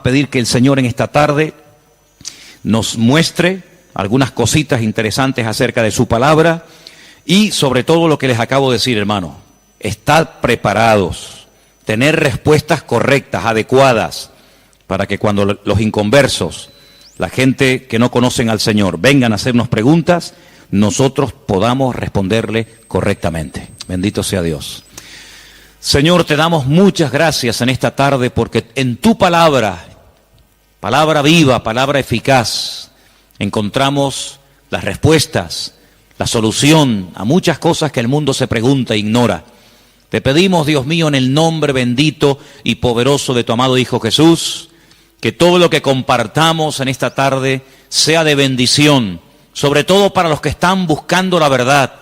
pedir que el Señor en esta tarde nos muestre algunas cositas interesantes acerca de su palabra y sobre todo lo que les acabo de decir, hermano. Estad preparados, tener respuestas correctas, adecuadas, para que cuando los inconversos, la gente que no conocen al Señor, vengan a hacernos preguntas, nosotros podamos responderle correctamente. Bendito sea Dios. Señor, te damos muchas gracias en esta tarde porque en tu palabra, palabra viva, palabra eficaz, encontramos las respuestas, la solución a muchas cosas que el mundo se pregunta e ignora. Te pedimos, Dios mío, en el nombre bendito y poderoso de tu amado Hijo Jesús, que todo lo que compartamos en esta tarde sea de bendición, sobre todo para los que están buscando la verdad,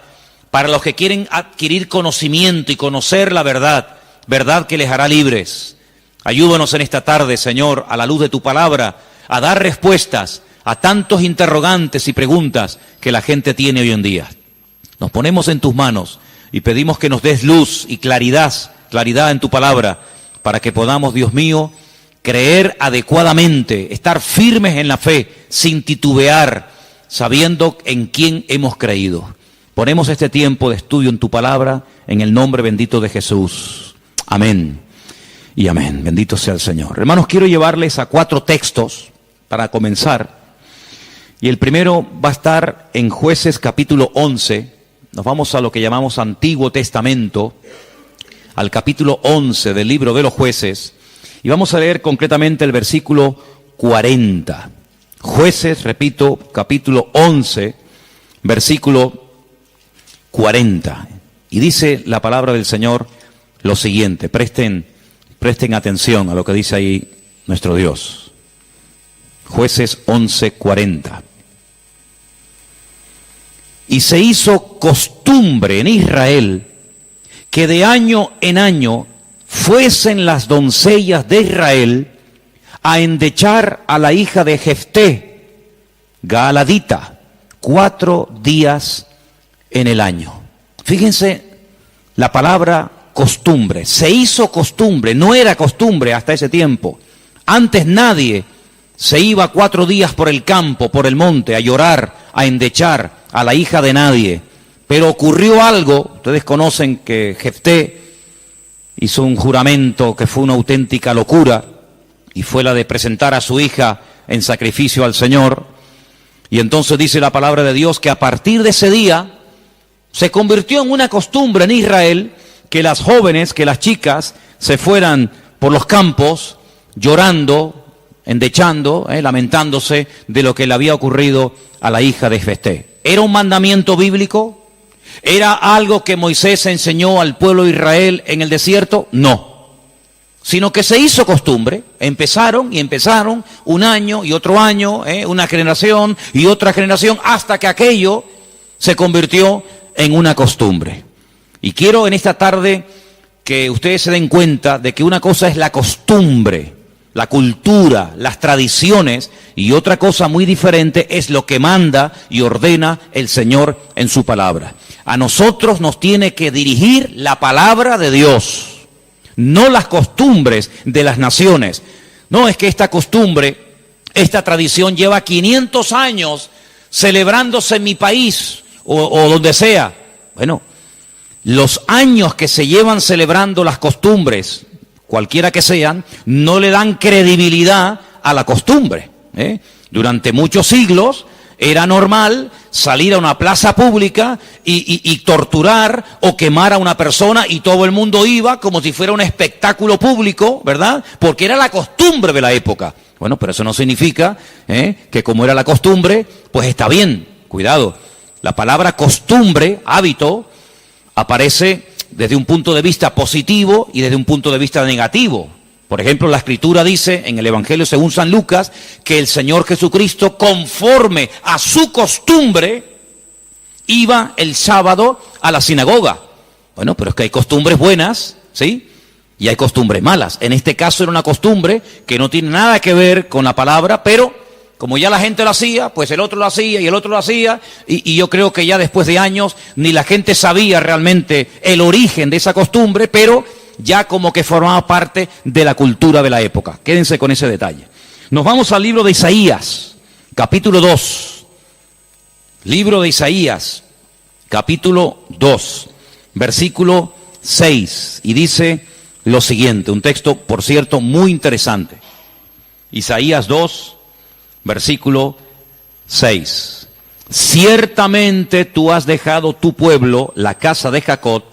para los que quieren adquirir conocimiento y conocer la verdad, verdad que les hará libres. Ayúdanos en esta tarde, Señor, a la luz de tu palabra, a dar respuestas a tantos interrogantes y preguntas que la gente tiene hoy en día. Nos ponemos en tus manos y pedimos que nos des luz y claridad en tu palabra, para que podamos, Dios mío, creer adecuadamente, estar firmes en la fe, sin titubear, sabiendo en quién hemos creído. Ponemos este tiempo de estudio en tu palabra, en el nombre bendito de Jesús. Amén y amén. Bendito sea el Señor. Hermanos, quiero llevarles a 4 textos para comenzar. Y el primero va a estar en Jueces capítulo 11. Nos vamos a lo que llamamos Antiguo Testamento, al capítulo 11 del libro de los Jueces. Y vamos a leer concretamente el versículo 40. Jueces, repito, capítulo 11, versículo 40. Y dice la palabra del Señor lo siguiente. Presten atención a lo que dice ahí nuestro Dios. Jueces 11:40. Y se hizo costumbre en Israel que de año en año fuesen las doncellas de Israel a endechar a la hija de Jefté, Gaaladita, 4 días en el año. Fíjense la palabra costumbre. Se hizo costumbre, no era costumbre hasta ese tiempo. Antes nadie se iba 4 días por el campo, por el monte, a llorar, a endechar a la hija de nadie. Pero ocurrió algo. Ustedes conocen que Jefté hizo un juramento que fue una auténtica locura, y fue la de presentar a su hija en sacrificio al Señor. Y entonces dice la palabra de Dios que a partir de ese día se convirtió en una costumbre en Israel que las jóvenes, que las chicas se fueran por los campos llorando, endechando, lamentándose de lo que le había ocurrido a la hija de Jefté. ¿Era un mandamiento bíblico? ¿Era algo que Moisés enseñó al pueblo de Israel en el desierto? No. Sino que se hizo costumbre. Empezaron un año y otro año, una generación y otra generación, hasta que aquello se convirtió en una costumbre. Y quiero en esta tarde que ustedes se den cuenta de que una cosa es la costumbre, la cultura, las tradiciones, y otra cosa muy diferente es lo que manda y ordena el Señor en su palabra. A nosotros nos tiene que dirigir la palabra de Dios, no las costumbres de las naciones. No, es que esta costumbre, esta tradición lleva 500 años celebrándose en mi país o donde sea. Bueno, los años que se llevan celebrando las costumbres, cualquiera que sean, no le dan credibilidad a la costumbre. Durante muchos siglos era normal salir a una plaza pública y torturar o quemar a una persona, y todo el mundo iba como si fuera un espectáculo público, ¿verdad? Porque era la costumbre de la época. Bueno, pero eso no significa que como era la costumbre, pues está bien. Cuidado, la palabra costumbre, hábito, aparece desde un punto de vista positivo y desde un punto de vista negativo. Por ejemplo, la Escritura dice en el Evangelio según San Lucas que el Señor Jesucristo, conforme a su costumbre, iba el sábado a la sinagoga. Bueno, pero es que hay costumbres buenas, ¿sí? Y hay costumbres malas. En este caso era una costumbre que no tiene nada que ver con la palabra, pero como ya la gente lo hacía, pues el otro lo hacía y el otro lo hacía, y yo creo que ya después de años ni la gente sabía realmente el origen de esa costumbre, pero ya como que formaba parte de la cultura de la época. Quédense con ese detalle. Nos vamos al libro de Isaías, capítulo 2. Libro de Isaías, capítulo 2, versículo 6. Y dice lo siguiente, un texto, por cierto, muy interesante. Isaías 2, versículo 6. Ciertamente tú has dejado tu pueblo, la casa de Jacob,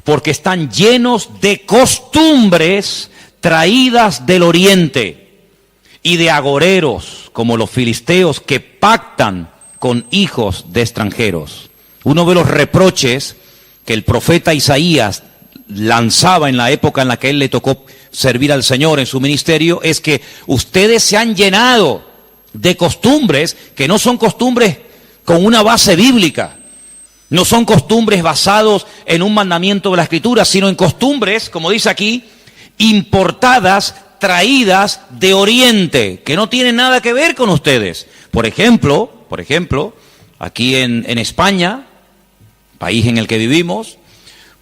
porque están llenos de costumbres traídas del oriente y de agoreros, como los filisteos que pactan con hijos de extranjeros. Uno de los reproches que el profeta Isaías lanzaba en la época en la que él le tocó servir al Señor en su ministerio es que ustedes se han llenado de costumbres que no son costumbres con una base bíblica, no son costumbres basados en un mandamiento de la Escritura, sino en costumbres, como dice aquí, importadas, traídas de Oriente, que no tienen nada que ver con ustedes. Por ejemplo, aquí en España, país en el que vivimos,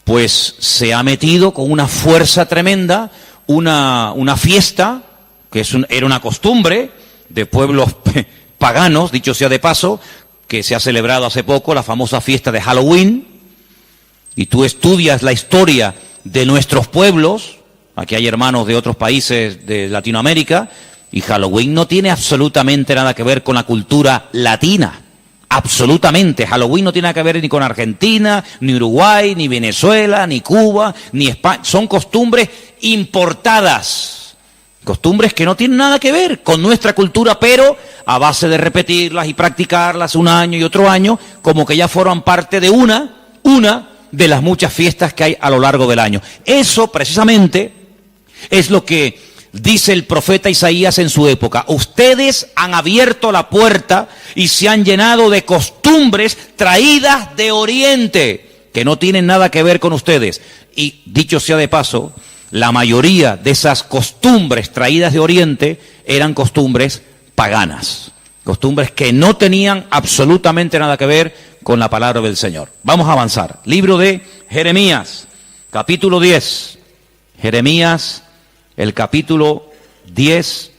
pues se ha metido con una fuerza tremenda una fiesta, que era una costumbre de pueblos paganos, dicho sea de paso, que se ha celebrado hace poco, la famosa fiesta de Halloween, y tú estudias la historia de nuestros pueblos, aquí hay hermanos de otros países de Latinoamérica, y Halloween no tiene absolutamente nada que ver con la cultura latina, absolutamente. Halloween no tiene nada que ver ni con Argentina, ni Uruguay, ni Venezuela, ni Cuba, ni España, son costumbres importadas. Costumbres que no tienen nada que ver con nuestra cultura, pero a base de repetirlas y practicarlas un año y otro año, como que ya forman parte de una de las muchas fiestas que hay a lo largo del año. Eso precisamente es lo que dice el profeta Isaías en su época. Ustedes han abierto la puerta y se han llenado de costumbres traídas de Oriente, que no tienen nada que ver con ustedes. Y dicho sea de paso, la mayoría de esas costumbres traídas de Oriente eran costumbres paganas, costumbres que no tenían absolutamente nada que ver con la palabra del Señor. Vamos a avanzar. Libro de Jeremías, capítulo 10. Jeremías, el capítulo 10,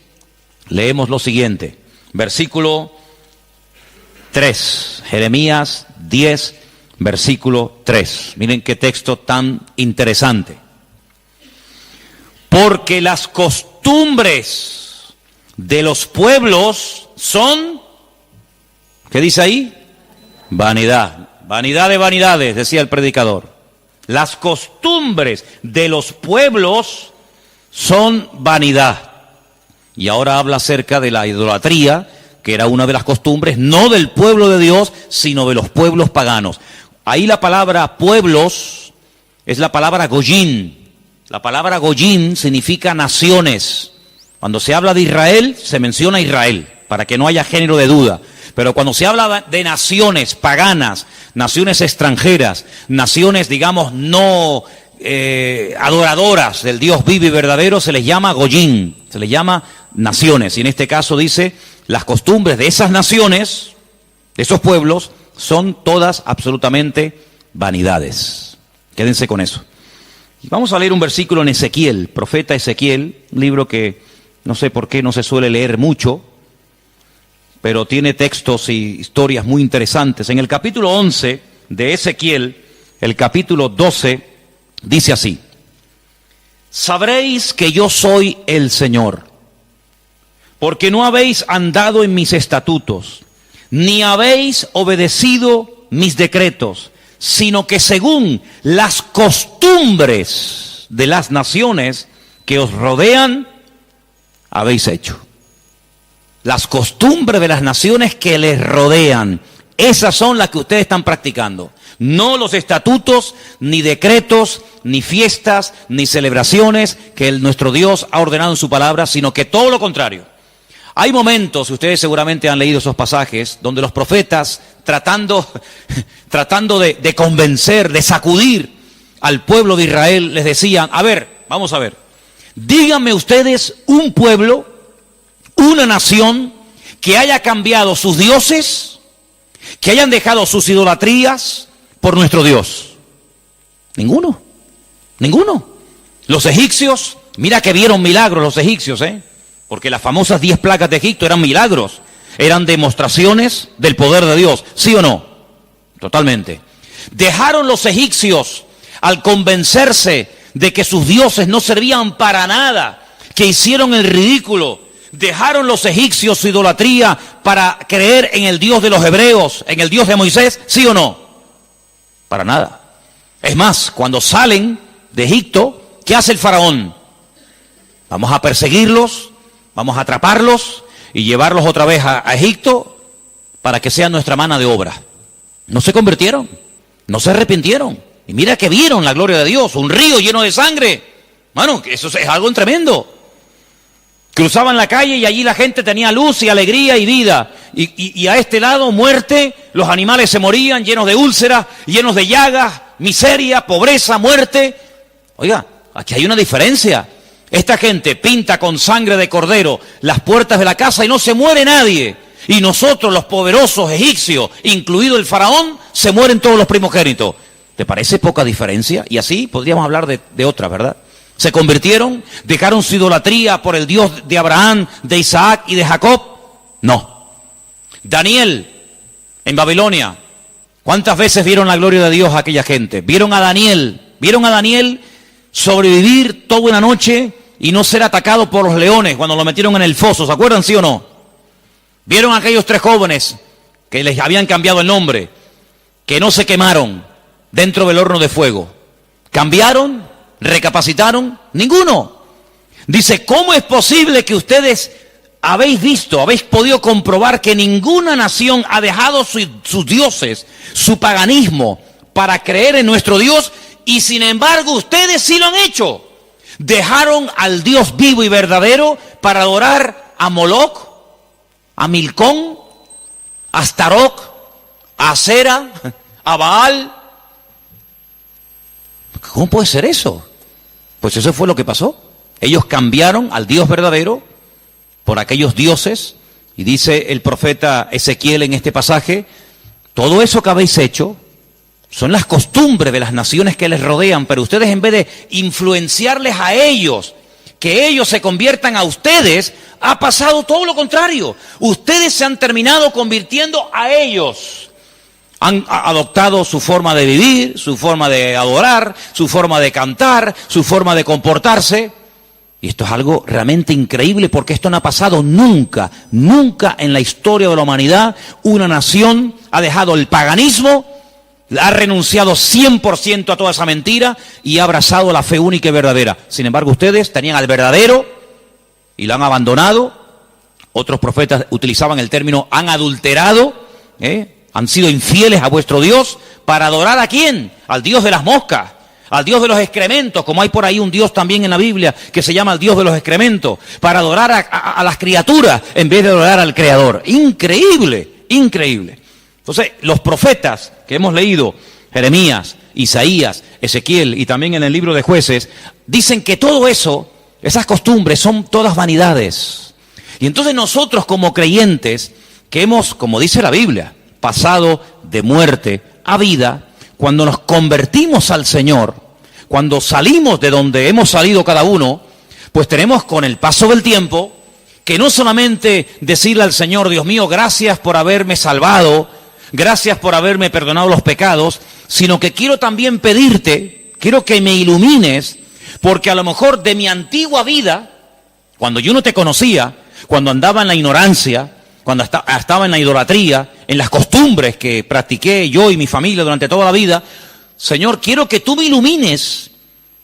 leemos lo siguiente, versículo 3. Jeremías 10, versículo 3. Miren qué texto tan interesante. Porque las costumbres de los pueblos son, ¿qué dice ahí? Vanidad. Vanidad de vanidades, decía el predicador. Las costumbres de los pueblos son vanidad. Y ahora habla acerca de la idolatría, que era una de las costumbres, no del pueblo de Dios, sino de los pueblos paganos. Ahí la palabra pueblos es la palabra goyín. La palabra goyín significa naciones. Cuando se habla de Israel, se menciona Israel, para que no haya género de duda. Pero cuando se habla de naciones paganas, naciones extranjeras, naciones, digamos, no adoradoras del Dios vivo y verdadero, se les llama goyín, se les llama naciones. Y en este caso dice, las costumbres de esas naciones, de esos pueblos, son todas absolutamente vanidades. Quédense con eso. Vamos a leer un versículo en Ezequiel, profeta Ezequiel, un libro que no sé por qué no se suele leer mucho, pero tiene textos y historias muy interesantes. En el capítulo 11 de Ezequiel, el capítulo 12, dice así: sabréis que yo soy el Señor, porque no habéis andado en mis estatutos, ni habéis obedecido mis decretos, sino que según las costumbres de las naciones que os rodean, habéis hecho. Las costumbres de las naciones que les rodean, esas son las que ustedes están practicando. No los estatutos, ni decretos, ni fiestas, ni celebraciones que nuestro Dios ha ordenado en su palabra, sino que todo lo contrario. Hay momentos, ustedes seguramente han leído esos pasajes, donde los profetas, tratando de convencer, de sacudir al pueblo de Israel, les decían, a ver, vamos a ver, díganme ustedes un pueblo, una nación que haya cambiado sus dioses, que hayan dejado sus idolatrías por nuestro Dios. Ninguno, ninguno. Los egipcios, mira que vieron milagros los egipcios, porque las famosas 10 plagas de Egipto eran milagros, eran demostraciones del poder de Dios, ¿sí o no? Totalmente. Dejaron los egipcios al convencerse de que sus dioses no servían para nada, que hicieron el ridículo. Dejaron los egipcios su idolatría para creer en el Dios de los hebreos, en el Dios de Moisés, ¿sí o no? Para nada. Es más, cuando salen de Egipto, ¿qué hace el faraón? Vamos a perseguirlos, vamos a atraparlos y llevarlos otra vez a Egipto para que sean nuestra mano de obra. No se convirtieron, no se arrepintieron. Y mira que vieron la gloria de Dios, un río lleno de sangre. Bueno, eso es algo tremendo. Cruzaban la calle y allí la gente tenía luz y alegría y vida. Y a este lado, muerte, los animales se morían llenos de úlceras, llenos de llagas, miseria, pobreza, muerte. Oiga, aquí hay una diferencia. Esta gente pinta con sangre de cordero las puertas de la casa y no se muere nadie. Y nosotros, los poderosos egipcios, incluido el faraón, se mueren todos los primogénitos. ¿Te parece poca diferencia? Y así podríamos hablar de otra, ¿verdad? Se convirtieron, dejaron su idolatría por el Dios de Abraham, de Isaac y de Jacob. No. Daniel, en Babilonia, ¿cuántas veces vieron la gloria de Dios a aquella gente? Vieron a Daniel sobrevivir toda una noche y no ser atacado por los leones cuando lo metieron en el foso. ¿Se acuerdan, sí o no? Vieron a aquellos 3 jóvenes que les habían cambiado el nombre, que no se quemaron dentro del horno de fuego. ¿Cambiaron? ¿Recapacitaron? Ninguno. Dice, ¿cómo es posible que ustedes habéis podido comprobar que ninguna nación ha dejado sus dioses, su paganismo, para creer en nuestro Dios, y sin embargo ustedes sí lo han hecho? Dejaron al Dios vivo y verdadero para adorar a Moloch, a Milcón, a Astaroth, a Asera, a Baal. ¿Cómo puede ser eso? Pues eso fue lo que pasó. Ellos cambiaron al Dios verdadero por aquellos dioses, y dice el profeta Ezequiel en este pasaje, todo eso que habéis hecho son las costumbres de las naciones que les rodean, pero ustedes, en vez de influenciarles a ellos, que ellos se conviertan a ustedes, ha pasado todo lo contrario. Ustedes se han terminado convirtiendo a ellos. Han adoptado su forma de vivir, su forma de adorar, su forma de cantar, su forma de comportarse. Y esto es algo realmente increíble, porque esto no ha pasado nunca, nunca en la historia de la humanidad. Una nación ha dejado el paganismo, ha renunciado 100% a toda esa mentira y ha abrazado la fe única y verdadera. Sin embargo, ustedes tenían al verdadero y lo han abandonado. Otros profetas utilizaban el término han adulterado, han sido infieles a vuestro Dios. ¿Para adorar a quién? Al Dios de las moscas, al Dios de los excrementos, como hay por ahí un Dios también en la Biblia que se llama el Dios de los excrementos, para adorar a las criaturas en vez de adorar al Creador. Increíble, increíble. Entonces, los profetas que hemos leído, Jeremías, Isaías, Ezequiel y también en el libro de Jueces, dicen que todo eso, esas costumbres son todas vanidades. Y entonces nosotros como creyentes, que hemos, como dice la Biblia, pasado de muerte a vida, cuando nos convertimos al Señor, cuando salimos de donde hemos salido cada uno, pues tenemos con el paso del tiempo que no solamente decirle al Señor, Dios mío, gracias por haberme salvado, gracias por haberme perdonado los pecados, sino que quiero también pedirte, quiero que me ilumines, porque a lo mejor de mi antigua vida, cuando yo no te conocía, cuando andaba en la ignorancia, cuando estaba en la idolatría, en las costumbres que practiqué yo y mi familia durante toda la vida, Señor, quiero que tú me ilumines,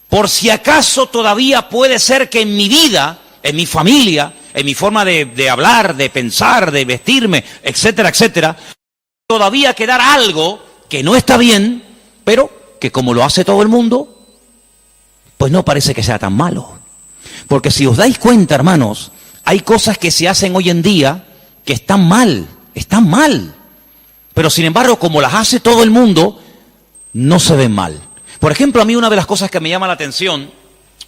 por si acaso todavía puede ser que en mi vida, en mi familia, en mi forma de hablar, de pensar, de vestirme, etcétera, etcétera, todavía quedar algo que no está bien, pero que como lo hace todo el mundo, pues no parece que sea tan malo. Porque si os dais cuenta, hermanos, hay cosas que se hacen hoy en día que están mal, pero sin embargo, como las hace todo el mundo, no se ven mal. Por ejemplo, a mí una de las cosas que me llama la atención,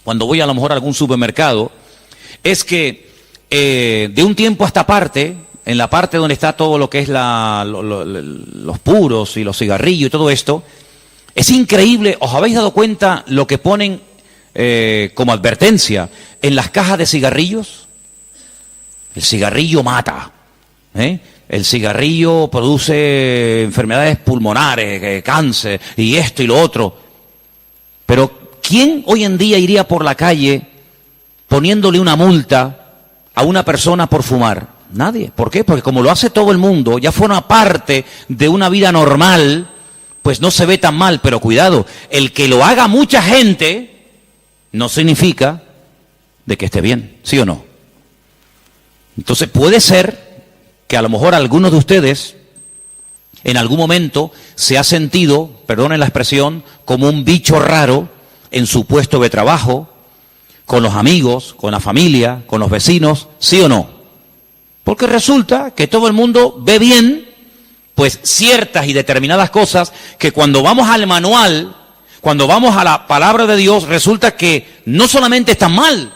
cuando voy a lo mejor a algún supermercado, es que de un tiempo a esta parte, en la parte donde está todo lo que es los puros y los cigarrillos y todo esto, es increíble. ¿Os habéis dado cuenta lo que ponen como advertencia en las cajas de cigarrillos? El cigarrillo mata, ¿eh? El cigarrillo produce enfermedades pulmonares, cáncer, y esto y lo otro. Pero ¿quién hoy en día iría por la calle poniéndole una multa a una persona por fumar? Nadie. ¿Por qué? Porque como lo hace todo el mundo, ya forma parte de una vida normal, pues no se ve tan mal. Pero cuidado, el que lo haga mucha gente no significa de que esté bien, ¿sí o no? Entonces puede ser que a lo mejor algunos de ustedes en algún momento se ha sentido, perdonen la expresión, como un bicho raro en su puesto de trabajo, con los amigos, con la familia, con los vecinos, ¿sí o no? Porque resulta que todo el mundo ve bien, pues ciertas y determinadas cosas que cuando vamos al manual, cuando vamos a la palabra de Dios, resulta que no solamente están mal,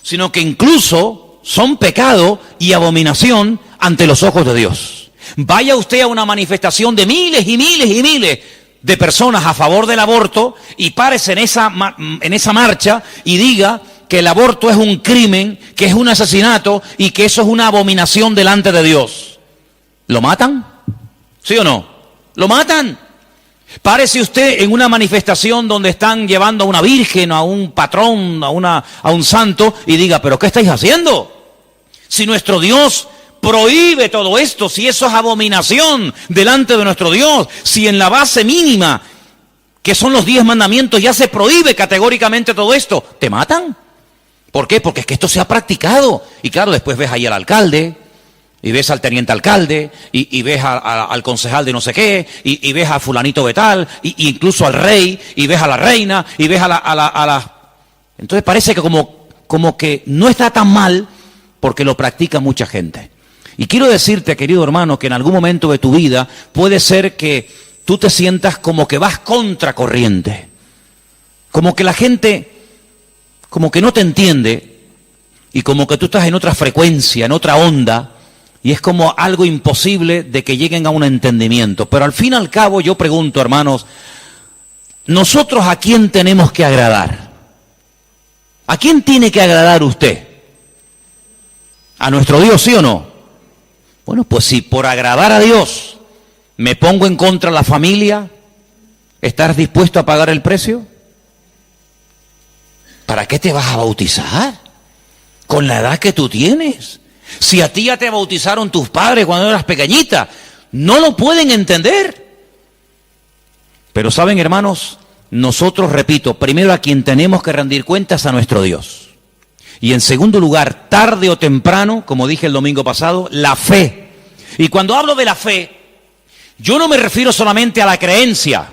sino que incluso son pecado y abominación ante los ojos de Dios. Vaya usted a una manifestación de miles y miles y miles de personas a favor del aborto y párese en esa marcha y diga que el aborto es un crimen, que es un asesinato y que eso es una abominación delante de Dios. ¿Lo matan? ¿Sí o no? ¿Lo matan? Párese usted en una manifestación donde están llevando a una virgen, a un patrón, a un santo y diga, ¿pero qué estáis haciendo? Si nuestro Dios prohíbe todo esto, si eso es abominación delante de nuestro Dios, si en la base mínima, que son los 10 mandamientos, ya se prohíbe categóricamente todo esto, ¿te matan? ¿Por qué? Porque es que esto se ha practicado. Y claro, después ves ahí al alcalde, y ves al teniente alcalde, y ves al concejal de no sé qué, y ves a fulanito de tal, y incluso al rey, y ves a la reina, y ves a la... Entonces parece que como que no está tan mal, porque lo practica mucha gente. Y quiero decirte, querido hermano, que en algún momento de tu vida puede ser que tú te sientas como que vas contracorriente. Como que la gente, como que no te entiende, y como que tú estás en otra frecuencia, en otra onda, y es como algo imposible de que lleguen a un entendimiento. Pero al fin y al cabo yo pregunto, hermanos, ¿nosotros a quién tenemos que agradar? ¿A quién tiene que agradar usted? ¿A nuestro Dios, sí o no? Bueno, pues si por agradar a Dios me pongo en contra de la familia, ¿estás dispuesto a pagar el precio? ¿Para qué te vas a bautizar? Con la edad que tú tienes. Si a ti ya te bautizaron tus padres cuando eras pequeñita, no lo pueden entender. Pero saben, hermanos, nosotros, repito, primero a quien tenemos que rendir cuentas a nuestro Dios. Y en segundo lugar, tarde o temprano, como dije el domingo pasado, la fe. Y cuando hablo de la fe, yo no me refiero solamente a la creencia,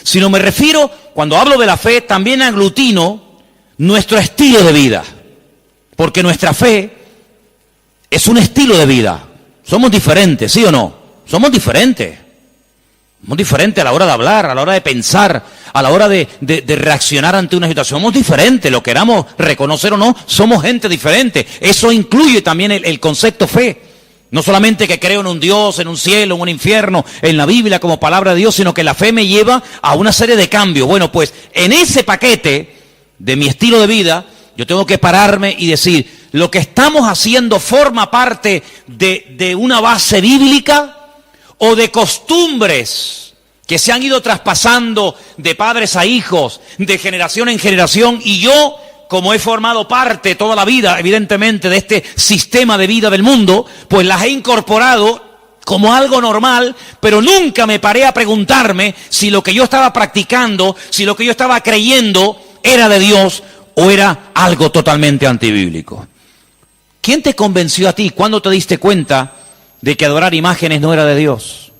sino me refiero, cuando hablo de la fe, también aglutino nuestro estilo de vida. Porque nuestra fe es un estilo de vida. Somos diferentes, ¿sí o no? Somos diferentes. Somos diferentes a la hora de hablar, a la hora de pensar, a la hora de reaccionar ante una situación. Somos diferentes, lo queramos reconocer o no, somos gente diferente. Eso incluye también el concepto fe. No solamente que creo en un Dios, en un cielo, en un infierno, en la Biblia como palabra de Dios, sino que la fe me lleva a una serie de cambios. Bueno, pues en ese paquete de mi estilo de vida, yo tengo que pararme y decir, ¿lo que estamos haciendo forma parte de una base bíblica o de costumbres que se han ido traspasando de padres a hijos, de generación en generación? Y yo, como he formado parte toda la vida, evidentemente, de este sistema de vida del mundo, pues las he incorporado como algo normal, pero nunca me paré a preguntarme si lo que yo estaba practicando, si lo que yo estaba creyendo era de Dios o era algo totalmente antibíblico. ¿Quién te convenció a ti? ¿Cuándo te diste cuenta de que adorar imágenes no era de Dios?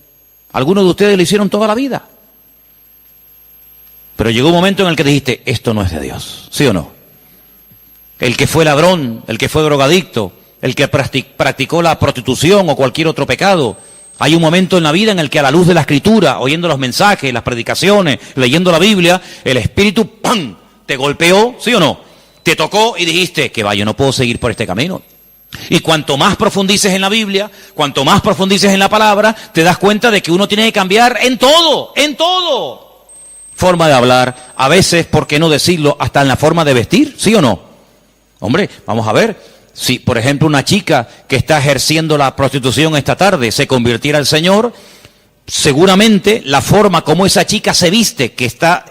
Algunos de ustedes lo hicieron toda la vida. Pero llegó un momento en el que dijiste, esto no es de Dios, ¿sí o no? El que fue ladrón, el que fue drogadicto, el que practicó la prostitución o cualquier otro pecado. Hay un momento en la vida en el que a la luz de la Escritura, oyendo los mensajes, las predicaciones, leyendo la Biblia, el Espíritu, ¡pam!, te golpeó, ¿sí o no? Te tocó y dijiste, que va, yo no puedo seguir por este camino. Y cuanto más profundices en la Biblia, cuanto más profundices en la palabra, te das cuenta de que uno tiene que cambiar en todo, en todo. Forma de hablar, a veces, ¿por qué no decirlo? Hasta en la forma de vestir, ¿sí o no? Hombre, vamos a ver, Si, por ejemplo, una chica que está ejerciendo la prostitución esta tarde se convirtiera al Señor, seguramente la forma como esa chica se viste, que está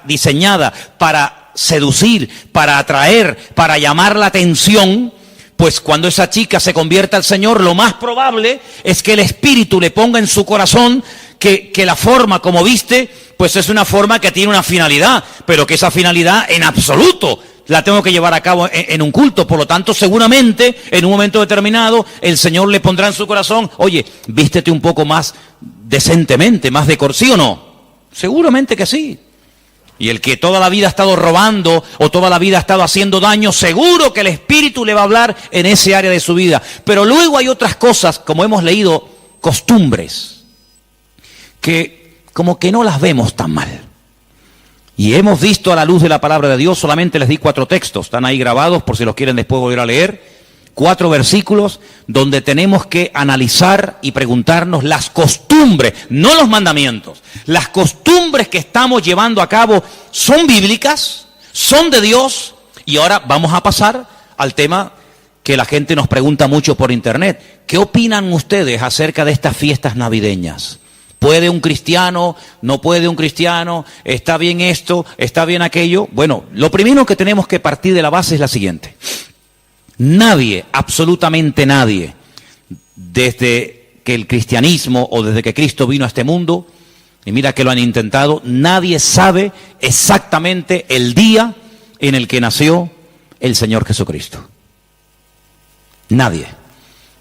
diseñada para seducir, para atraer, para llamar la atención, pues cuando esa chica se convierta al Señor, lo más probable es que el Espíritu le ponga en su corazón que la forma como viste, pues es una forma que tiene una finalidad, pero que esa finalidad en absoluto la tengo que llevar a cabo en un culto. Por lo tanto, seguramente, en un momento determinado, el Señor le pondrá en su corazón, oye, vístete un poco más decentemente, más ¿sí o no? Seguramente que sí. Y el que toda la vida ha estado robando o toda la vida ha estado haciendo daño, seguro que el Espíritu le va a hablar en ese área de su vida. Pero luego hay otras cosas, como hemos leído, costumbres, que como que no las vemos tan mal. Y hemos visto a la luz de la palabra de Dios, solamente les di 4 textos, están ahí grabados por si los quieren después volver a leer, 4 versículos donde tenemos que analizar y preguntarnos las costumbres, no los mandamientos. Las costumbres que estamos llevando a cabo son bíblicas, son de Dios. Y ahora vamos a pasar al tema que la gente nos pregunta mucho por internet. ¿Qué opinan ustedes acerca de estas fiestas navideñas? ¿Puede un cristiano? ¿No puede un cristiano? ¿Está bien esto? ¿Está bien aquello? Bueno, lo primero que tenemos que partir de la base es la siguiente. Nadie, absolutamente nadie, desde que el cristianismo o desde que Cristo vino a este mundo, y mira que lo han intentado, nadie sabe exactamente el día en el que nació el Señor Jesucristo. Nadie.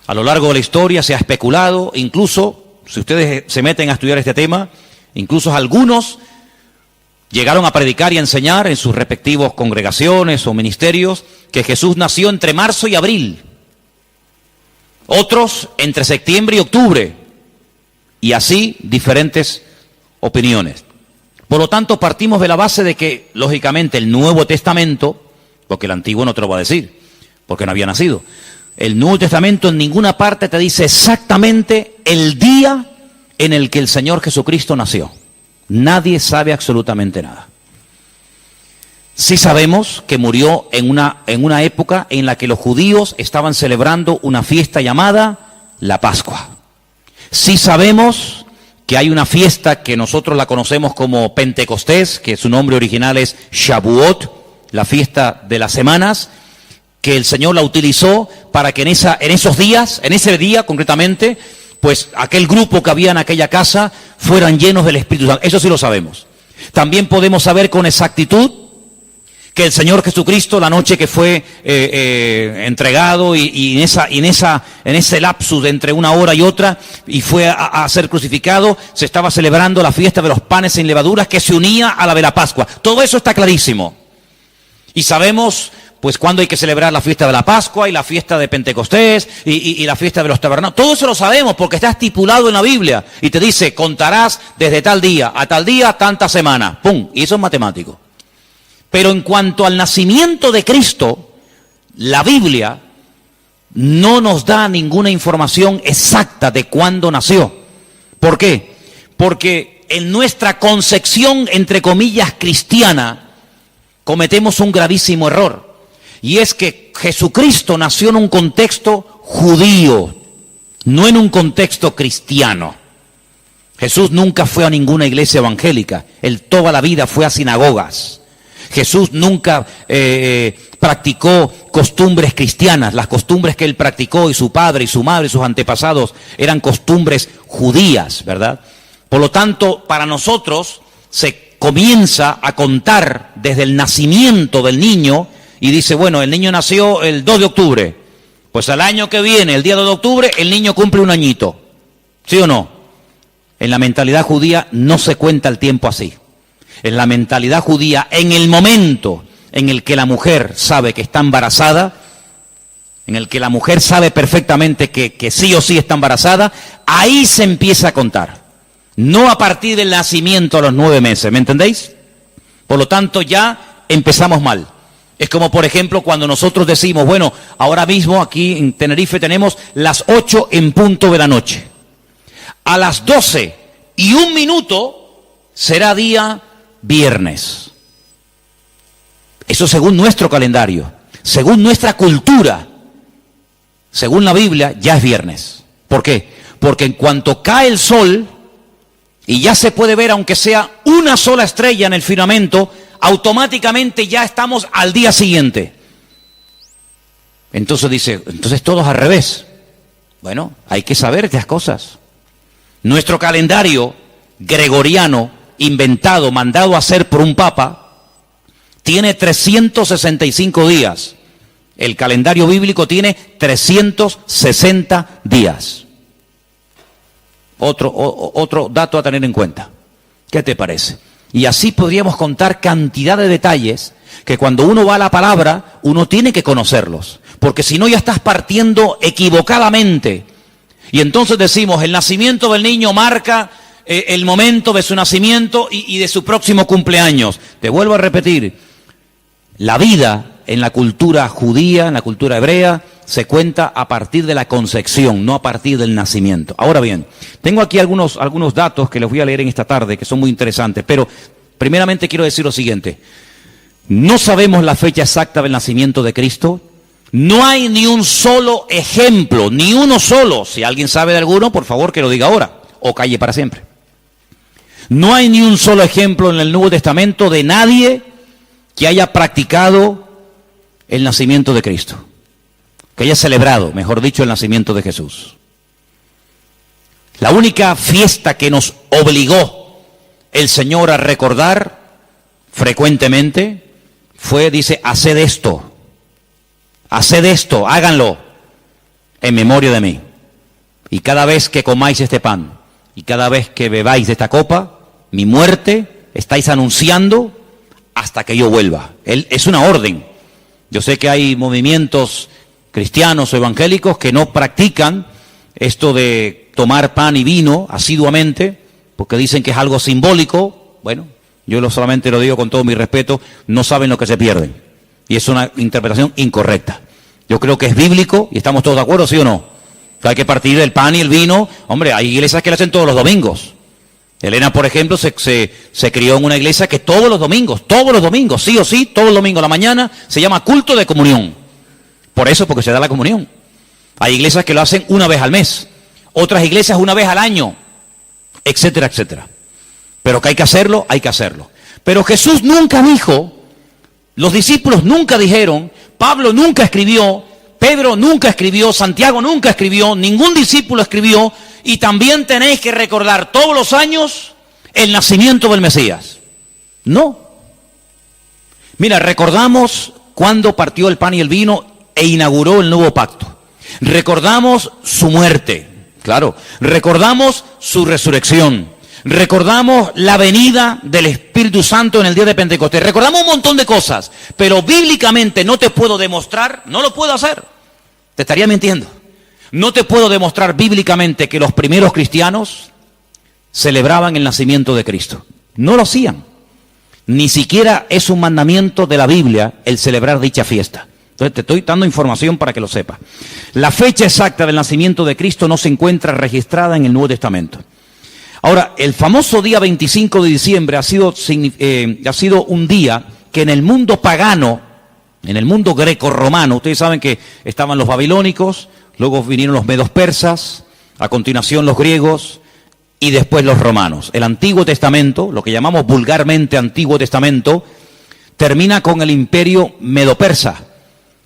A lo largo de la historia se ha especulado, incluso, si ustedes se meten a estudiar este tema, incluso algunos llegaron a predicar y a enseñar en sus respectivos congregaciones o ministerios que Jesús nació entre marzo y abril. Otros entre septiembre y octubre. Y así diferentes opiniones. Por lo tanto, partimos de la base de que, lógicamente, el Nuevo Testamento, porque el Antiguo no te lo va a decir, porque no había nacido, el Nuevo Testamento en ninguna parte te dice exactamente el día en el que el Señor Jesucristo nació. Nadie sabe absolutamente nada. Sí sabemos que murió en una época en la que los judíos estaban celebrando una fiesta llamada la Pascua. Sí sabemos que hay una fiesta que nosotros la conocemos como Pentecostés, que su nombre original es Shavuot, la fiesta de las semanas, que el Señor la utilizó para que en ese día concretamente, pues aquel grupo que había en aquella casa fueran llenos del Espíritu Santo. Eso sí lo sabemos. También podemos saber con exactitud que el Señor Jesucristo, la noche que fue entregado y en ese lapsus de entre una hora y otra, y fue a ser crucificado, se estaba celebrando la fiesta de los panes sin levaduras que se unía a la de la Pascua. Todo eso está clarísimo. Y sabemos pues cuándo hay que celebrar la fiesta de la Pascua y la fiesta de Pentecostés y la fiesta de los tabernáculos. Todo eso lo sabemos porque está estipulado en la Biblia y te dice, contarás desde tal día a tal día, tanta semana. ¡Pum! Y eso es matemático. Pero en cuanto al nacimiento de Cristo, la Biblia no nos da ninguna información exacta de cuándo nació. ¿Por qué? Porque en nuestra concepción, entre comillas, cristiana, cometemos un gravísimo error. Y es que Jesucristo nació en un contexto judío, no en un contexto cristiano. Jesús nunca fue a ninguna iglesia evangélica, él toda la vida fue a sinagogas. Jesús nunca practicó costumbres cristianas. Las costumbres que él practicó y su padre y su madre y sus antepasados eran costumbres judías, ¿verdad? Por lo tanto, para nosotros se comienza a contar desde el nacimiento del niño y dice, bueno, el niño nació el 2 de octubre. Pues al año que viene, el día 2 de octubre, el niño cumple un añito. ¿Sí o no? En la mentalidad judía no se cuenta el tiempo así. En la mentalidad judía, en el momento en el que la mujer sabe que está embarazada, en el que la mujer sabe perfectamente que sí o sí está embarazada, ahí se empieza a contar. No a partir del nacimiento a los 9 meses, ¿me entendéis? Por lo tanto, ya empezamos mal. Es como, por ejemplo, cuando nosotros decimos, bueno, ahora mismo aquí en Tenerife tenemos las 8 en punto de la noche. A las 12:01 será día viernes. Eso según nuestro calendario, según nuestra cultura. según la Biblia, ya es viernes. ¿Por qué? Porque en cuanto cae el sol y ya se puede ver, aunque sea una sola estrella en el firmamento, automáticamente ya estamos al día siguiente. Entonces dice, entonces todos al revés. Bueno, hay que saber estas cosas. Nuestro calendario gregoriano, inventado, mandado a hacer por un papa, tiene 365 días. El calendario bíblico tiene 360 días. Otro dato a tener en cuenta. ¿Qué te parece? Y así podríamos contar cantidad de detalles que cuando uno va a la palabra, uno tiene que conocerlos. Porque si no ya estás partiendo equivocadamente. Y entonces decimos, el nacimiento del niño marca el momento de su nacimiento y de su próximo cumpleaños. Te vuelvo a repetir, la vida en la cultura judía, en la cultura hebrea, se cuenta a partir de la concepción, no a partir del nacimiento. Ahora bien, tengo aquí algunos datos que les voy a leer en esta tarde, que son muy interesantes, pero primeramente quiero decir lo siguiente. No sabemos la fecha exacta del nacimiento de Cristo. No hay ni un solo ejemplo, ni uno solo. Si alguien sabe de alguno, por favor que lo diga ahora, o calle para siempre. No hay ni un solo ejemplo en el Nuevo Testamento de nadie que haya practicado el nacimiento de Cristo, que haya celebrado, mejor dicho, el nacimiento de Jesús. La única fiesta que nos obligó el Señor a recordar frecuentemente fue, dice, haced esto, háganlo en memoria de mí. Y cada vez que comáis este pan y cada vez que bebáis de esta copa, mi muerte estáis anunciando hasta que yo vuelva. Es una orden. Yo sé que hay movimientos cristianos o evangélicos que no practican esto de tomar pan y vino asiduamente, porque dicen que es algo simbólico. Bueno, yo solamente lo digo con todo mi respeto, no saben lo que se pierden. Y es una interpretación incorrecta. Yo creo que es bíblico y estamos todos de acuerdo, ¿sí o no? Que hay que partir del pan y el vino. Hombre, hay iglesias que lo hacen todos los domingos. Elena, por ejemplo, se crió en una iglesia que todos los domingos, sí o sí, todos los domingos a la mañana, se llama culto de comunión. Por eso, porque se da la comunión. Hay iglesias que lo hacen una vez al mes, otras iglesias una vez al año, etcétera, etcétera. Pero que hay que hacerlo, hay que hacerlo. Pero Jesús nunca dijo, los discípulos nunca dijeron, Pablo nunca escribió, Pedro nunca escribió, Santiago nunca escribió, ningún discípulo escribió, y también tenéis que recordar todos los años el nacimiento del Mesías. No. Mira, recordamos cuando partió el pan y el vino e inauguró el nuevo pacto. Recordamos su muerte, claro. Recordamos su resurrección. Recordamos la venida del Espíritu Santo en el día de Pentecostés. Recordamos un montón de cosas, pero bíblicamente no te puedo demostrar, no lo puedo hacer. Te estaría mintiendo. No te puedo demostrar bíblicamente que los primeros cristianos celebraban el nacimiento de Cristo. No lo hacían. Ni siquiera es un mandamiento de la Biblia el celebrar dicha fiesta. Entonces te estoy dando información para que lo sepas. La fecha exacta del nacimiento de Cristo no se encuentra registrada en el Nuevo Testamento. Ahora, el famoso día 25 de diciembre ha sido un día que en el mundo pagano, en el mundo greco-romano, ustedes saben que estaban los babilónicos, luego vinieron los medos persas, a continuación los griegos y después los romanos. El Antiguo Testamento, lo que llamamos vulgarmente Antiguo Testamento, termina con el imperio medo-persa.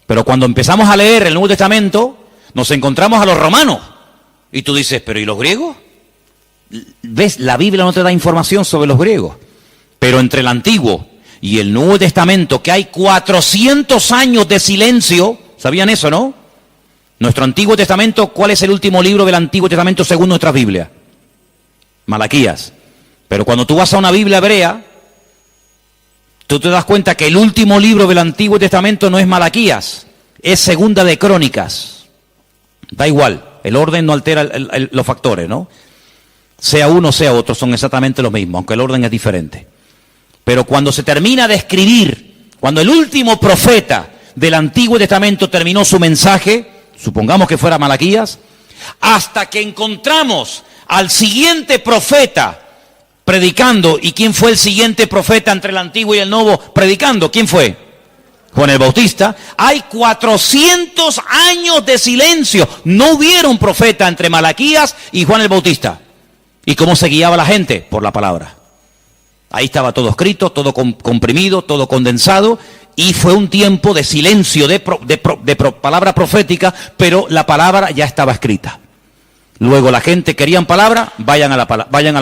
Pero cuando empezamos a leer el Nuevo Testamento, nos encontramos a los romanos. Y tú dices, ¿pero y los griegos? ¿Ves? La Biblia no te da información sobre los griegos. Pero entre el Antiguo y el Nuevo Testamento, que hay 400 años de silencio, ¿sabían eso, no? Nuestro Antiguo Testamento, ¿cuál es el último libro del Antiguo Testamento según nuestra Biblia? Malaquías. Pero cuando tú vas a una Biblia hebrea, tú te das cuenta que el último libro del Antiguo Testamento no es Malaquías, es Segunda de Crónicas. Da igual, el orden no altera los factores, ¿no? Sea uno, sea otro, son exactamente los mismos, aunque el orden es diferente. Pero cuando se termina de escribir, cuando el último profeta del Antiguo Testamento terminó su mensaje, supongamos que fuera Malaquías, hasta que encontramos al siguiente profeta predicando. ¿Y quién fue el siguiente profeta entre el Antiguo y el Nuevo predicando? ¿Quién fue? Juan el Bautista. Hay 400 años de silencio. No hubieron profeta entre Malaquías y Juan el Bautista. ¿Y cómo se guiaba la gente? Por la palabra. Ahí estaba todo escrito, todo comprimido, todo condensado, y fue un tiempo de silencio, de palabra profética, pero la palabra ya estaba escrita. Luego la gente querían palabra, vayan a la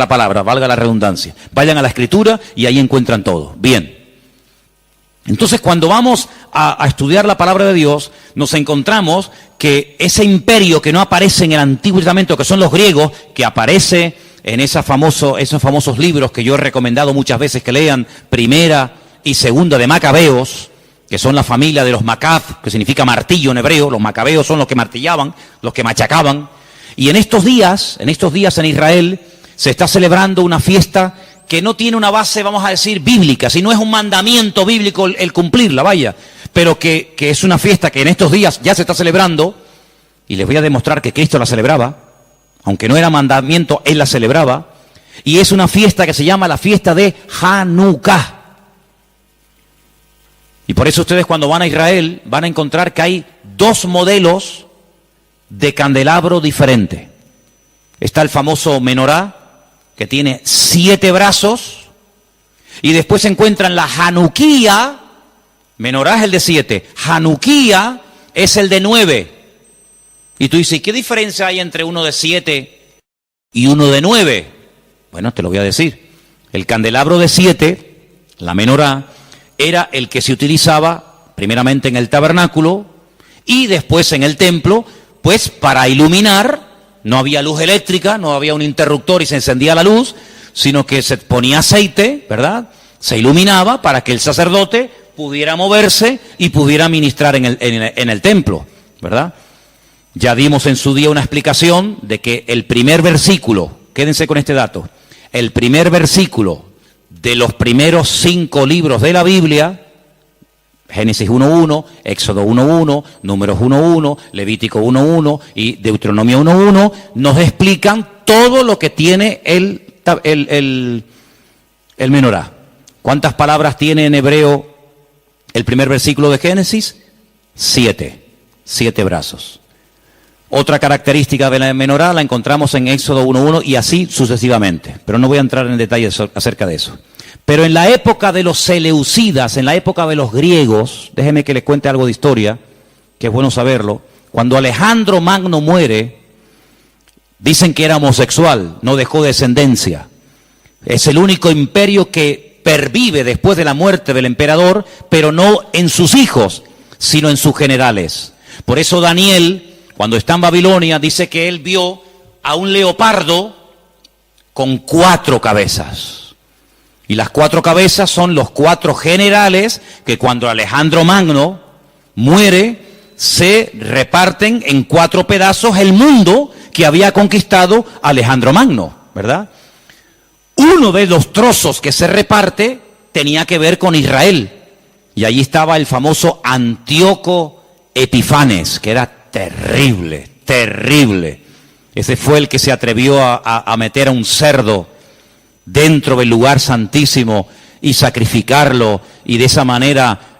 palabra, valga la redundancia, vayan a la escritura y ahí encuentran todo. Bien. Entonces cuando vamos a estudiar la palabra de Dios, nos encontramos que ese imperio que no aparece en el Antiguo Testamento, que son los griegos, que aparece en esos famosos libros que yo he recomendado muchas veces que lean, Primera y Segunda de Macabeos, que son la familia de los Macab, que significa martillo en hebreo. Los macabeos son los que martillaban, los que machacaban. Y en estos días en Israel se está celebrando una fiesta que no tiene una base, vamos a decir, bíblica, sino es un mandamiento bíblico el cumplirla, vaya, pero que es una fiesta que en estos días ya se está celebrando, y les voy a demostrar que Cristo la celebraba. Aunque no era mandamiento, él la celebraba. Y es una fiesta que se llama la fiesta de Hanukkah. Y por eso ustedes cuando van a Israel van a encontrar que hay dos modelos de candelabro diferentes. Está el famoso menorá, que tiene 7 brazos. Y después se encuentran la Hanukkía. Menorá es el de 7. Hanukkía es el de 9. Y tú dices, ¿qué diferencia hay entre uno de 7 y uno de 9? Bueno, te lo voy a decir. El candelabro de 7, la menorá, era el que se utilizaba primeramente en el tabernáculo y después en el templo, pues para iluminar. No había luz eléctrica, no había un interruptor y se encendía la luz, sino que se ponía aceite, ¿verdad? Se iluminaba para que el sacerdote pudiera moverse y pudiera ministrar en el templo, ¿verdad? Ya dimos en su día una explicación de que el primer versículo, quédense con este dato, el primer versículo de los primeros 5 libros de la Biblia, Génesis 1.1, Éxodo 1.1, Números 1.1, Levítico 1.1 y Deuteronomio 1.1, nos explican todo lo que tiene el menorá. ¿Cuántas palabras tiene en hebreo el primer versículo de Génesis? 7 brazos. Otra característica de la menorá la encontramos en Éxodo 1.1 y así sucesivamente, pero no voy a entrar en detalles acerca de eso. Pero en la época de los seleucidas, en la época de los griegos, déjeme que les cuente algo de historia, que es bueno saberlo. Cuando Alejandro Magno muere, dicen que era homosexual, no dejó descendencia. Es el único imperio que pervive después de la muerte del emperador, pero no en sus hijos, sino en sus generales. Por eso Daniel, cuando está en Babilonia, dice que él vio a un leopardo con 4 cabezas. Y las 4 cabezas son los 4 generales que cuando Alejandro Magno muere, se reparten en 4 pedazos el mundo que había conquistado Alejandro Magno, ¿verdad? Uno de los trozos que se reparte tenía que ver con Israel. Y allí estaba el famoso Antíoco Epifanes, que era terrible, terrible. Ese fue el que se atrevió a meter a un cerdo dentro del lugar santísimo y sacrificarlo y de esa manera,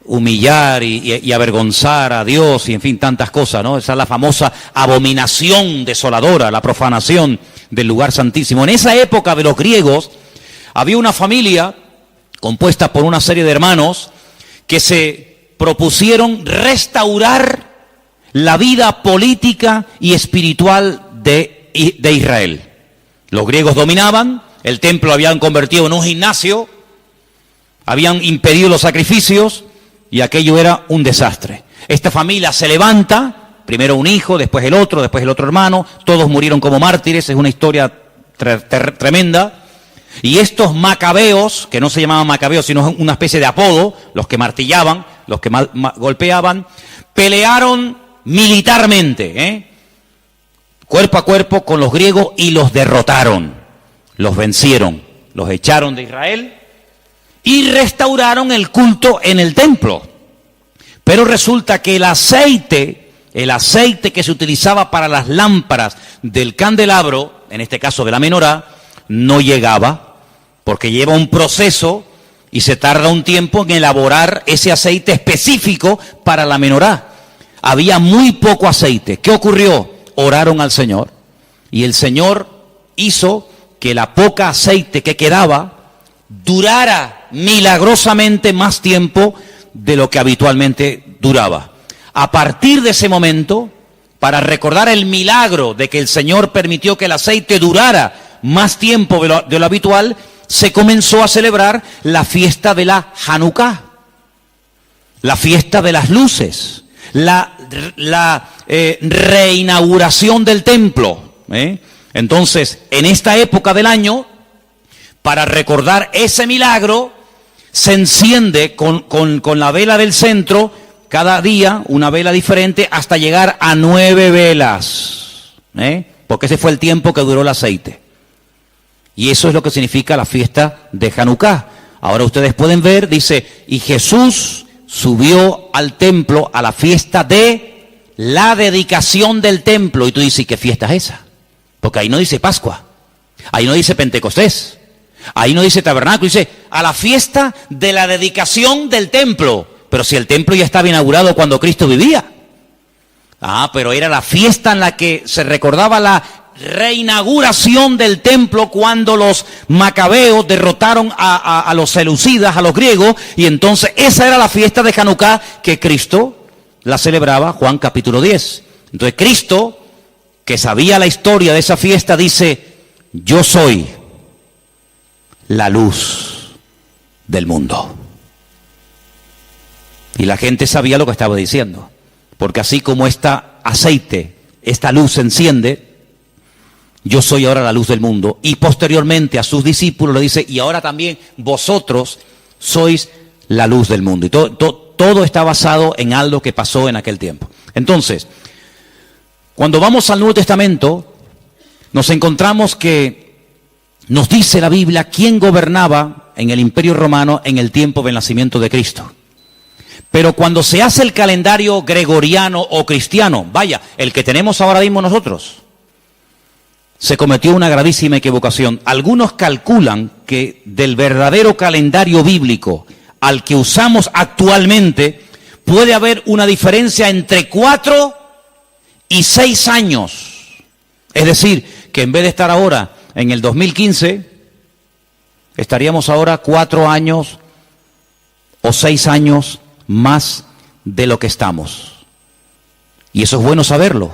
humillar y avergonzar a Dios y en fin, tantas cosas, ¿no? Esa es la famosa abominación desoladora, la profanación del lugar santísimo. En esa época de los griegos había una familia compuesta por una serie de hermanos que se propusieron restaurar la vida política y espiritual de Israel. Los griegos dominaban, el templo lo habían convertido en un gimnasio, habían impedido los sacrificios y aquello era un desastre. Esta familia se levanta, primero un hijo, después el otro hermano, todos murieron como mártires, es una historia tremenda. Y estos macabeos, que no se llamaban macabeos, sino una especie de apodo, los que martillaban, los que golpeaban, pelearon militarmente, cuerpo a cuerpo con los griegos y los derrotaron, los vencieron, los echaron de Israel y restauraron el culto en el templo. Pero resulta que el aceite que se utilizaba para las lámparas del candelabro, en este caso de la menorá, no llegaba, porque lleva un proceso y se tarda un tiempo en elaborar ese aceite específico para la menorá. Había muy poco aceite. ¿Qué ocurrió? Oraron al Señor y el Señor hizo que la poca aceite que quedaba durara milagrosamente más tiempo de lo que habitualmente duraba. A partir de ese momento, para recordar el milagro de que el Señor permitió que el aceite durara más tiempo de lo habitual, se comenzó a celebrar la fiesta de la Hanukkah, la fiesta de las luces, la reinauguración del templo. Entonces, en esta época del año, para recordar ese milagro, se enciende con la vela del centro, cada día una vela diferente, hasta llegar a 9 velas. Porque ese fue el tiempo que duró el aceite. Y eso es lo que significa la fiesta de Hanukkah. Ahora ustedes pueden ver, dice, y Jesús subió al templo a la fiesta de la dedicación del templo. Y tú dices, ¿qué fiesta es esa? Porque ahí no dice Pascua, ahí no dice Pentecostés, ahí no dice tabernáculo, dice a la fiesta de la dedicación del templo. Pero si el templo ya estaba inaugurado cuando Cristo vivía. Pero era la fiesta en la que se recordaba la reinauguración del templo cuando los macabeos derrotaron a los seleucidas, a los griegos, y entonces esa era la fiesta de Hanukkah que Cristo la celebraba, Juan capítulo 10. Entonces Cristo, que sabía la historia de esa fiesta, dice, yo soy la luz del mundo. Y la gente sabía lo que estaba diciendo, porque así como esta aceite, esta luz se enciende, yo soy ahora la luz del mundo. Y posteriormente a sus discípulos le dice, y ahora también vosotros sois la luz del mundo. Y todo está basado en algo que pasó en aquel tiempo. Entonces, cuando vamos al Nuevo Testamento, nos encontramos que nos dice la Biblia quién gobernaba en el Imperio Romano en el tiempo del nacimiento de Cristo. Pero cuando se hace el calendario gregoriano o cristiano, vaya, el que tenemos ahora mismo nosotros, se cometió una gravísima equivocación. Algunos calculan que del verdadero calendario bíblico al que usamos actualmente puede haber una diferencia entre 4 y 6 años. Es decir, que en vez de estar ahora en el 2015, estaríamos ahora 4 años o 6 años más de lo que estamos. Y eso es bueno saberlo,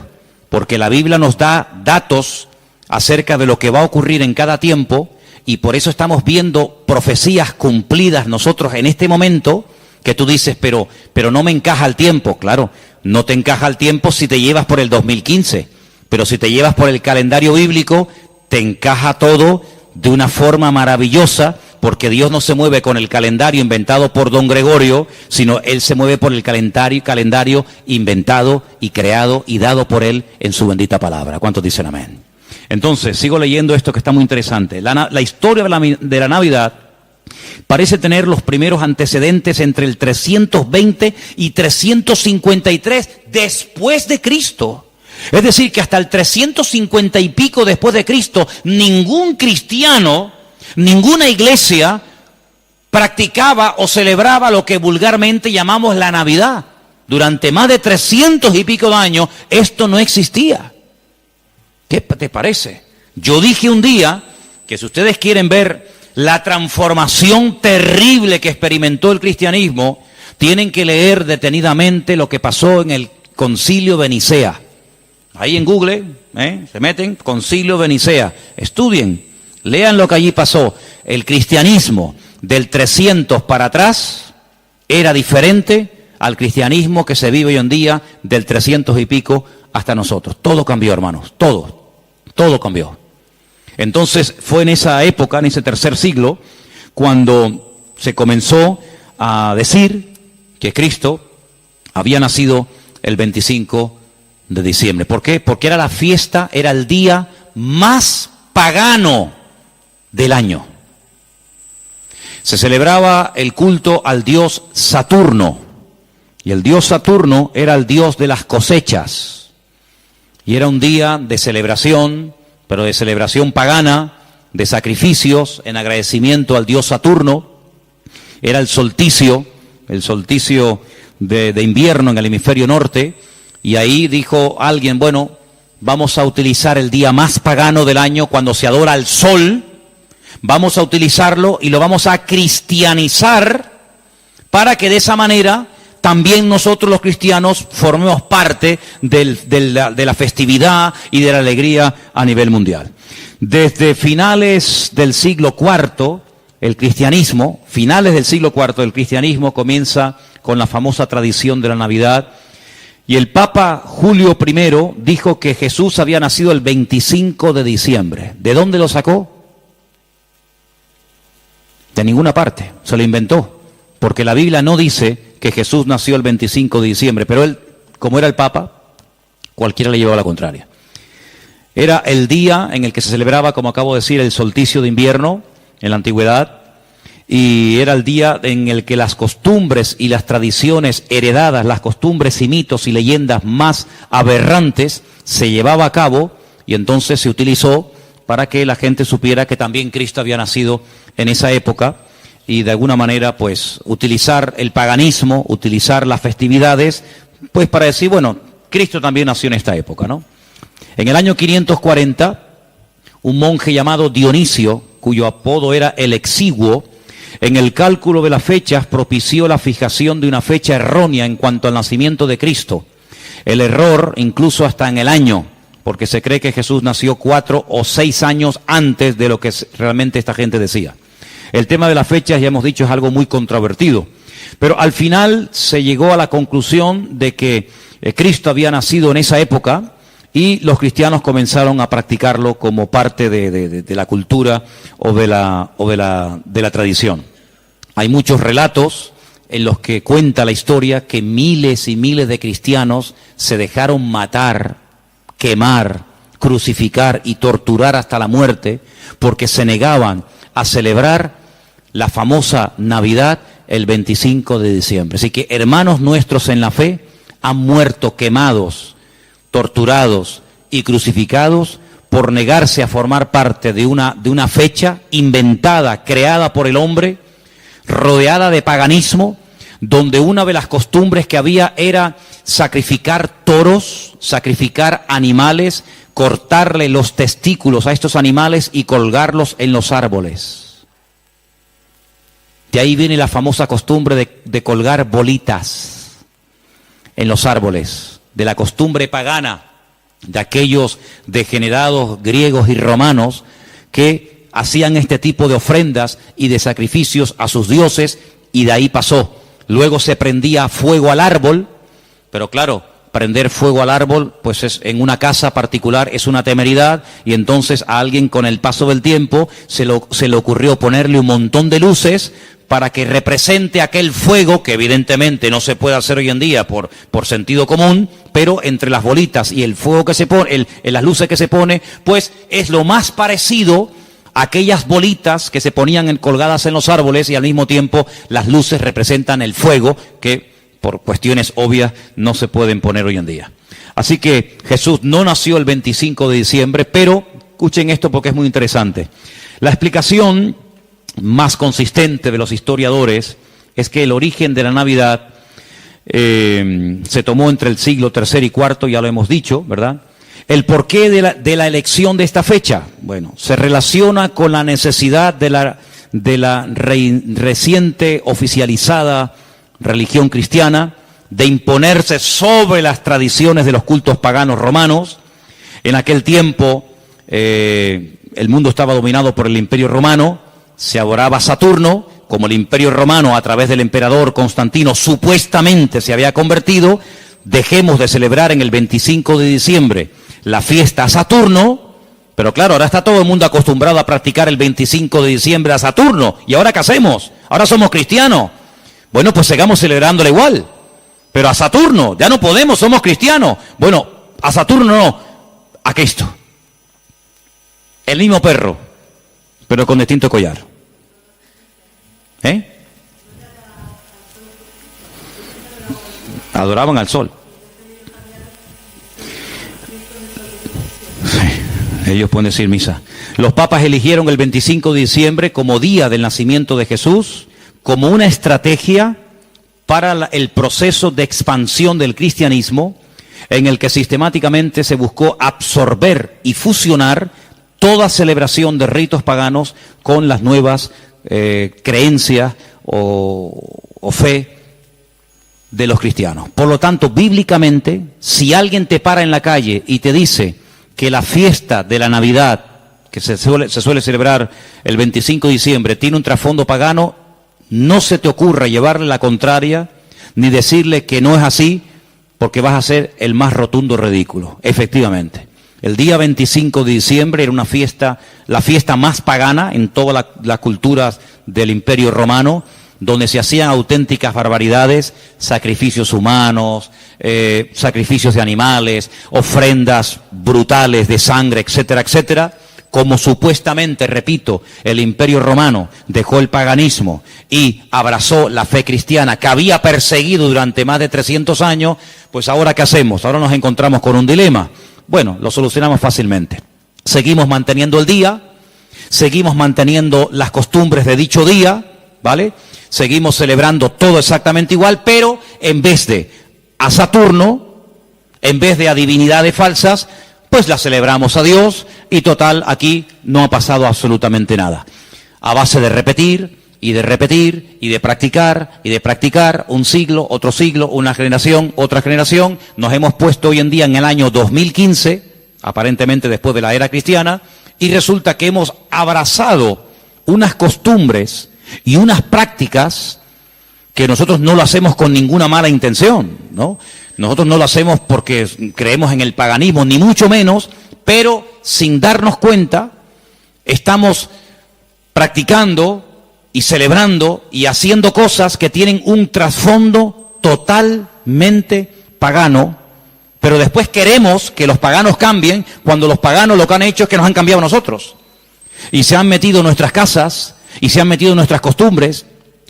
porque la Biblia nos da datos acerca de lo que va a ocurrir en cada tiempo, y por eso estamos viendo profecías cumplidas nosotros en este momento, que tú dices, pero no me encaja el tiempo. Claro, no te encaja el tiempo si te llevas por el 2015, pero si te llevas por el calendario bíblico, te encaja todo de una forma maravillosa, porque Dios no se mueve con el calendario inventado por don Gregorio, sino Él se mueve por el calendario inventado y creado y dado por Él en su bendita palabra. ¿Cuántos dicen amén? Entonces, sigo leyendo esto que está muy interesante. La historia de la Navidad parece tener los primeros antecedentes entre el 320 y 353 después de Cristo. Es decir, que hasta el 350 y pico después de Cristo, ningún cristiano, ninguna iglesia practicaba o celebraba lo que vulgarmente llamamos la Navidad. Durante más de 300 y pico de años, esto no existía. ¿Qué te parece? Yo dije un día que si ustedes quieren ver la transformación terrible que experimentó el cristianismo, tienen que leer detenidamente lo que pasó en el Concilio de Nicea. Ahí en Google, se meten, Concilio de Nicea, estudien, lean lo que allí pasó. El cristianismo del 300 para atrás era diferente al cristianismo que se vive hoy en día del 300 y pico hasta nosotros. Todo cambió, hermanos, todo cambió. Entonces fue en esa época, en ese tercer siglo, cuando se comenzó a decir que Cristo había nacido el 25 de diciembre. ¿Por qué? Porque era la fiesta, era el día más pagano del año. Se celebraba el culto al dios Saturno, y el dios Saturno era el dios de las cosechas. Y era un día de celebración, pero de celebración pagana, de sacrificios en agradecimiento al dios Saturno. Era el solsticio de invierno en el hemisferio norte, y ahí dijo alguien, bueno, vamos a utilizar el día más pagano del año cuando se adora al sol, vamos a utilizarlo y lo vamos a cristianizar para que de esa manera también nosotros los cristianos formemos parte de la festividad y de la alegría a nivel mundial. Desde finales del siglo IV, el cristianismo, finales del siglo IV, el cristianismo comienza con la famosa tradición de la Navidad, y el Papa Julio I dijo que Jesús había nacido el 25 de diciembre. ¿De dónde lo sacó? De ninguna parte, se lo inventó, porque la Biblia no dice que Jesús nació el 25 de diciembre, pero él, como era el Papa, cualquiera le llevaba la contraria. Era el día en el que se celebraba, como acabo de decir, el solsticio de invierno en la antigüedad, y era el día en el que las costumbres y las tradiciones heredadas, las costumbres y mitos y leyendas más aberrantes se llevaba a cabo, y entonces se utilizó para que la gente supiera que también Cristo había nacido en esa época, y de alguna manera pues utilizar el paganismo, utilizar las festividades, pues para decir, bueno, Cristo también nació en esta época, ¿no? En el año 540, un monje llamado Dionisio, cuyo apodo era el Exiguo, en el cálculo de las fechas propició la fijación de una fecha errónea en cuanto al nacimiento de Cristo. El error incluso hasta en el año, porque se cree que Jesús nació 4 o 6 años antes de lo que realmente esta gente decía. El tema de las fechas, ya hemos dicho, es algo muy controvertido, pero al final se llegó a la conclusión de que Cristo había nacido en esa época, y los cristianos comenzaron a practicarlo como parte de la cultura o de la tradición. Hay muchos relatos en los que cuenta la historia que miles y miles de cristianos se dejaron matar, quemar, crucificar y torturar hasta la muerte porque se negaban a celebrar la famosa Navidad el 25 de diciembre. Así que hermanos nuestros en la fe han muerto quemados, torturados y crucificados por negarse a formar parte de una fecha inventada, creada por el hombre, rodeada de paganismo, donde una de las costumbres que había era sacrificar toros, sacrificar animales, cortarle los testículos a estos animales y colgarlos en los árboles. De ahí viene la famosa costumbre de colgar bolitas en los árboles, de la costumbre pagana de aquellos degenerados griegos y romanos que hacían este tipo de ofrendas y de sacrificios a sus dioses, y de ahí pasó. Luego se prendía fuego al árbol, pero claro, prender fuego al árbol, pues es en una casa particular, es una temeridad, y entonces a alguien con el paso del tiempo se le ocurrió ponerle un montón de luces para que represente aquel fuego, que evidentemente no se puede hacer hoy en día por sentido común, pero entre las bolitas y el fuego que se pone, las luces que se pone, pues es lo más parecido a aquellas bolitas que se ponían colgadas en los árboles, y al mismo tiempo las luces representan el fuego, que por cuestiones obvias no se pueden poner hoy en día. Así que Jesús no nació el 25 de diciembre, pero escuchen esto porque es muy interesante. La explicación más consistente de los historiadores es que el origen de la Navidad se tomó entre el siglo III y IV, ya lo hemos dicho, ¿verdad? El porqué de la elección de esta fecha, bueno, se relaciona con la necesidad de la reciente oficializada religión cristiana de imponerse sobre las tradiciones de los cultos paganos romanos. En aquel tiempo el mundo estaba dominado por el Imperio Romano, se adoraba a Saturno, como el Imperio Romano a través del emperador Constantino supuestamente se había convertido. Dejemos de celebrar en el 25 de diciembre la fiesta a Saturno, pero claro, ahora está todo el mundo acostumbrado a practicar el 25 de diciembre a Saturno, ¿y ahora qué hacemos? Ahora somos cristianos. Bueno, pues sigamos celebrándole igual, pero a Saturno, ya no podemos, somos cristianos. Bueno, a Saturno no, a Cristo. El mismo perro, pero con distinto collar. Adoraban al sol. Sí, ellos pueden decir misa. Los papas eligieron el 25 de diciembre como día del nacimiento de Jesús, como una estrategia para el proceso de expansión del cristianismo, en el que sistemáticamente se buscó absorber y fusionar toda celebración de ritos paganos con las nuevas creencias o fe de los cristianos. Por lo tanto, bíblicamente, si alguien te para en la calle y te dice que la fiesta de la Navidad, que se suele celebrar el 25 de diciembre, tiene un trasfondo pagano, no se te ocurra llevarle la contraria, ni decirle que no es así, porque vas a ser el más rotundo ridículo. Efectivamente, el día 25 de diciembre era una fiesta, la fiesta más pagana en todas las culturas del Imperio Romano, donde se hacían auténticas barbaridades, sacrificios humanos, sacrificios de animales, ofrendas brutales de sangre, etcétera, etcétera. Como supuestamente, repito, el Imperio Romano dejó el paganismo y abrazó la fe cristiana que había perseguido durante más de 300 años, pues ahora ¿qué hacemos? Ahora nos encontramos con un dilema. Bueno, lo solucionamos fácilmente. Seguimos manteniendo el día, seguimos manteniendo las costumbres de dicho día, ¿vale? Seguimos celebrando todo exactamente igual, pero en vez de a Saturno, en vez de a divinidades falsas, pues la celebramos a Dios y total, aquí no ha pasado absolutamente nada. A base de repetir y de repetir y de practicar, un siglo, otro siglo, una generación, otra generación, nos hemos puesto hoy en día en el año 2015, aparentemente después de la era cristiana, y resulta que hemos abrazado unas costumbres y unas prácticas que nosotros no lo hacemos con ninguna mala intención, ¿no? Nosotros no lo hacemos porque creemos en el paganismo, ni mucho menos, pero sin darnos cuenta, estamos practicando y celebrando y haciendo cosas que tienen un trasfondo totalmente pagano, pero después queremos que los paganos cambien, cuando los paganos lo que han hecho es que nos han cambiado a nosotros. Y se han metido en nuestras casas, y se han metido en nuestras costumbres,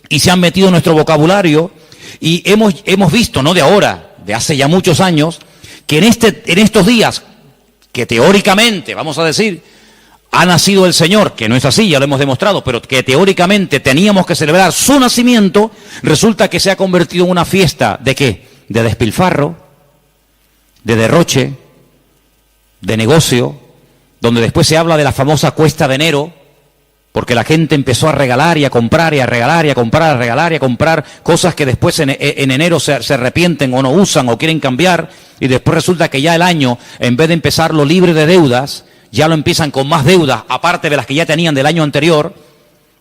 y se han metido en nuestro vocabulario, y hemos visto, no de ahora, de hace ya muchos años, que en estos días, que teóricamente, vamos a decir, ha nacido el Señor, que no es así, ya lo hemos demostrado, pero que teóricamente teníamos que celebrar su nacimiento, resulta que se ha convertido en una fiesta, ¿de qué? De despilfarro, de derroche, de negocio, donde después se habla de la famosa cuesta de enero, porque la gente empezó a regalar y a comprar y a regalar y a comprar, a regalar y a comprar cosas que después en enero se arrepienten o no usan o quieren cambiar, y después resulta que ya el año, en vez de empezarlo libre de deudas, ya lo empiezan con más deudas, aparte de las que ya tenían del año anterior.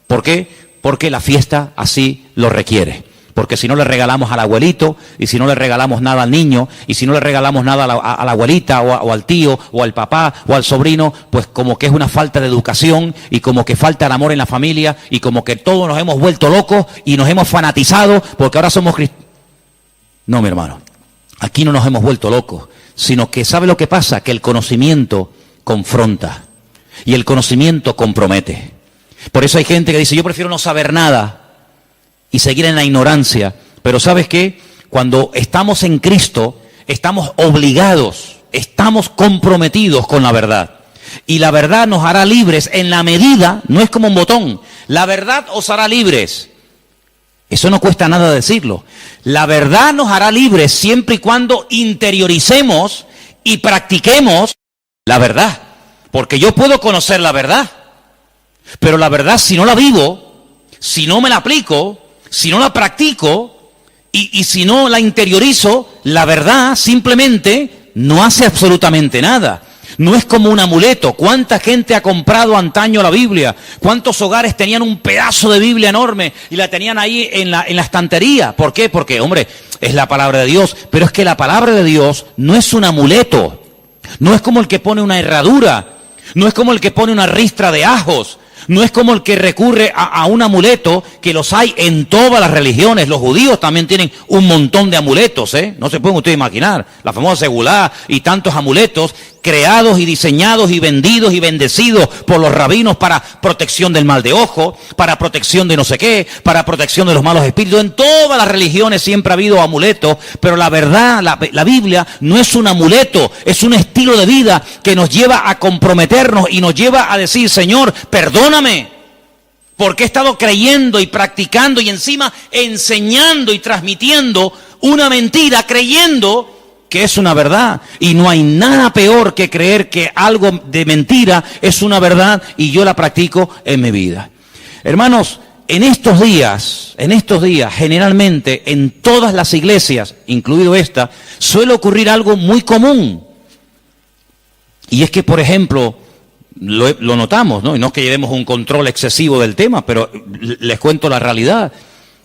¿Por qué? Porque la fiesta así lo requiere. Porque si no le regalamos al abuelito, y si no le regalamos nada al niño, y si no le regalamos nada a la abuelita, o al tío, o al papá, o al sobrino, pues como que es una falta de educación, y como que falta el amor en la familia, y como que todos nos hemos vuelto locos, y nos hemos fanatizado, porque ahora somos cristianos. No, mi hermano, aquí no nos hemos vuelto locos, sino que ¿sabe lo que pasa? Que el conocimiento confronta, y el conocimiento compromete. Por eso hay gente que dice, yo prefiero no saber nada, y seguir en la ignorancia. Pero ¿sabes qué? Cuando estamos en Cristo, estamos obligados, estamos comprometidos con la verdad. Y la verdad nos hará libres en la medida, no es como un botón, la verdad os hará libres. Eso no cuesta nada decirlo. La verdad nos hará libres siempre y cuando interioricemos y practiquemos la verdad. Porque yo puedo conocer la verdad, pero la verdad si no la vivo, si no me la aplico, si no la practico y si no la interiorizo, la verdad simplemente no hace absolutamente nada. No es como un amuleto. ¿Cuánta gente ha comprado antaño la Biblia? ¿Cuántos hogares tenían un pedazo de Biblia enorme y la tenían ahí en la estantería? ¿Por qué? Porque, hombre, es la palabra de Dios. Pero es que la palabra de Dios no es un amuleto. No es como el que pone una herradura. No es como el que pone una ristra de ajos. No es como el que recurre a un amuleto, que los hay en todas las religiones. Los judíos también tienen un montón de amuletos, ¿eh? No se pueden ustedes imaginar. La famosa segulá y tantos amuletos creados y diseñados y vendidos y bendecidos por los rabinos para protección del mal de ojo, para protección de no sé qué, para protección de los malos espíritus. En todas las religiones siempre ha habido amuletos, pero la verdad, la Biblia no es un amuleto, es un estilo de vida que nos lleva a comprometernos y nos lleva a decir, Señor, perdóname Porque he estado creyendo y practicando y encima enseñando y transmitiendo una mentira, creyendo que es una verdad. Y no hay nada peor que creer que algo de mentira es una verdad y yo la practico en mi vida. Hermanos, en estos días, generalmente en todas las iglesias, incluido esta, suele ocurrir algo muy común. Y es que, por ejemplo, lo notamos, ¿no? Y no es que llevemos un control excesivo del tema, pero les cuento la realidad.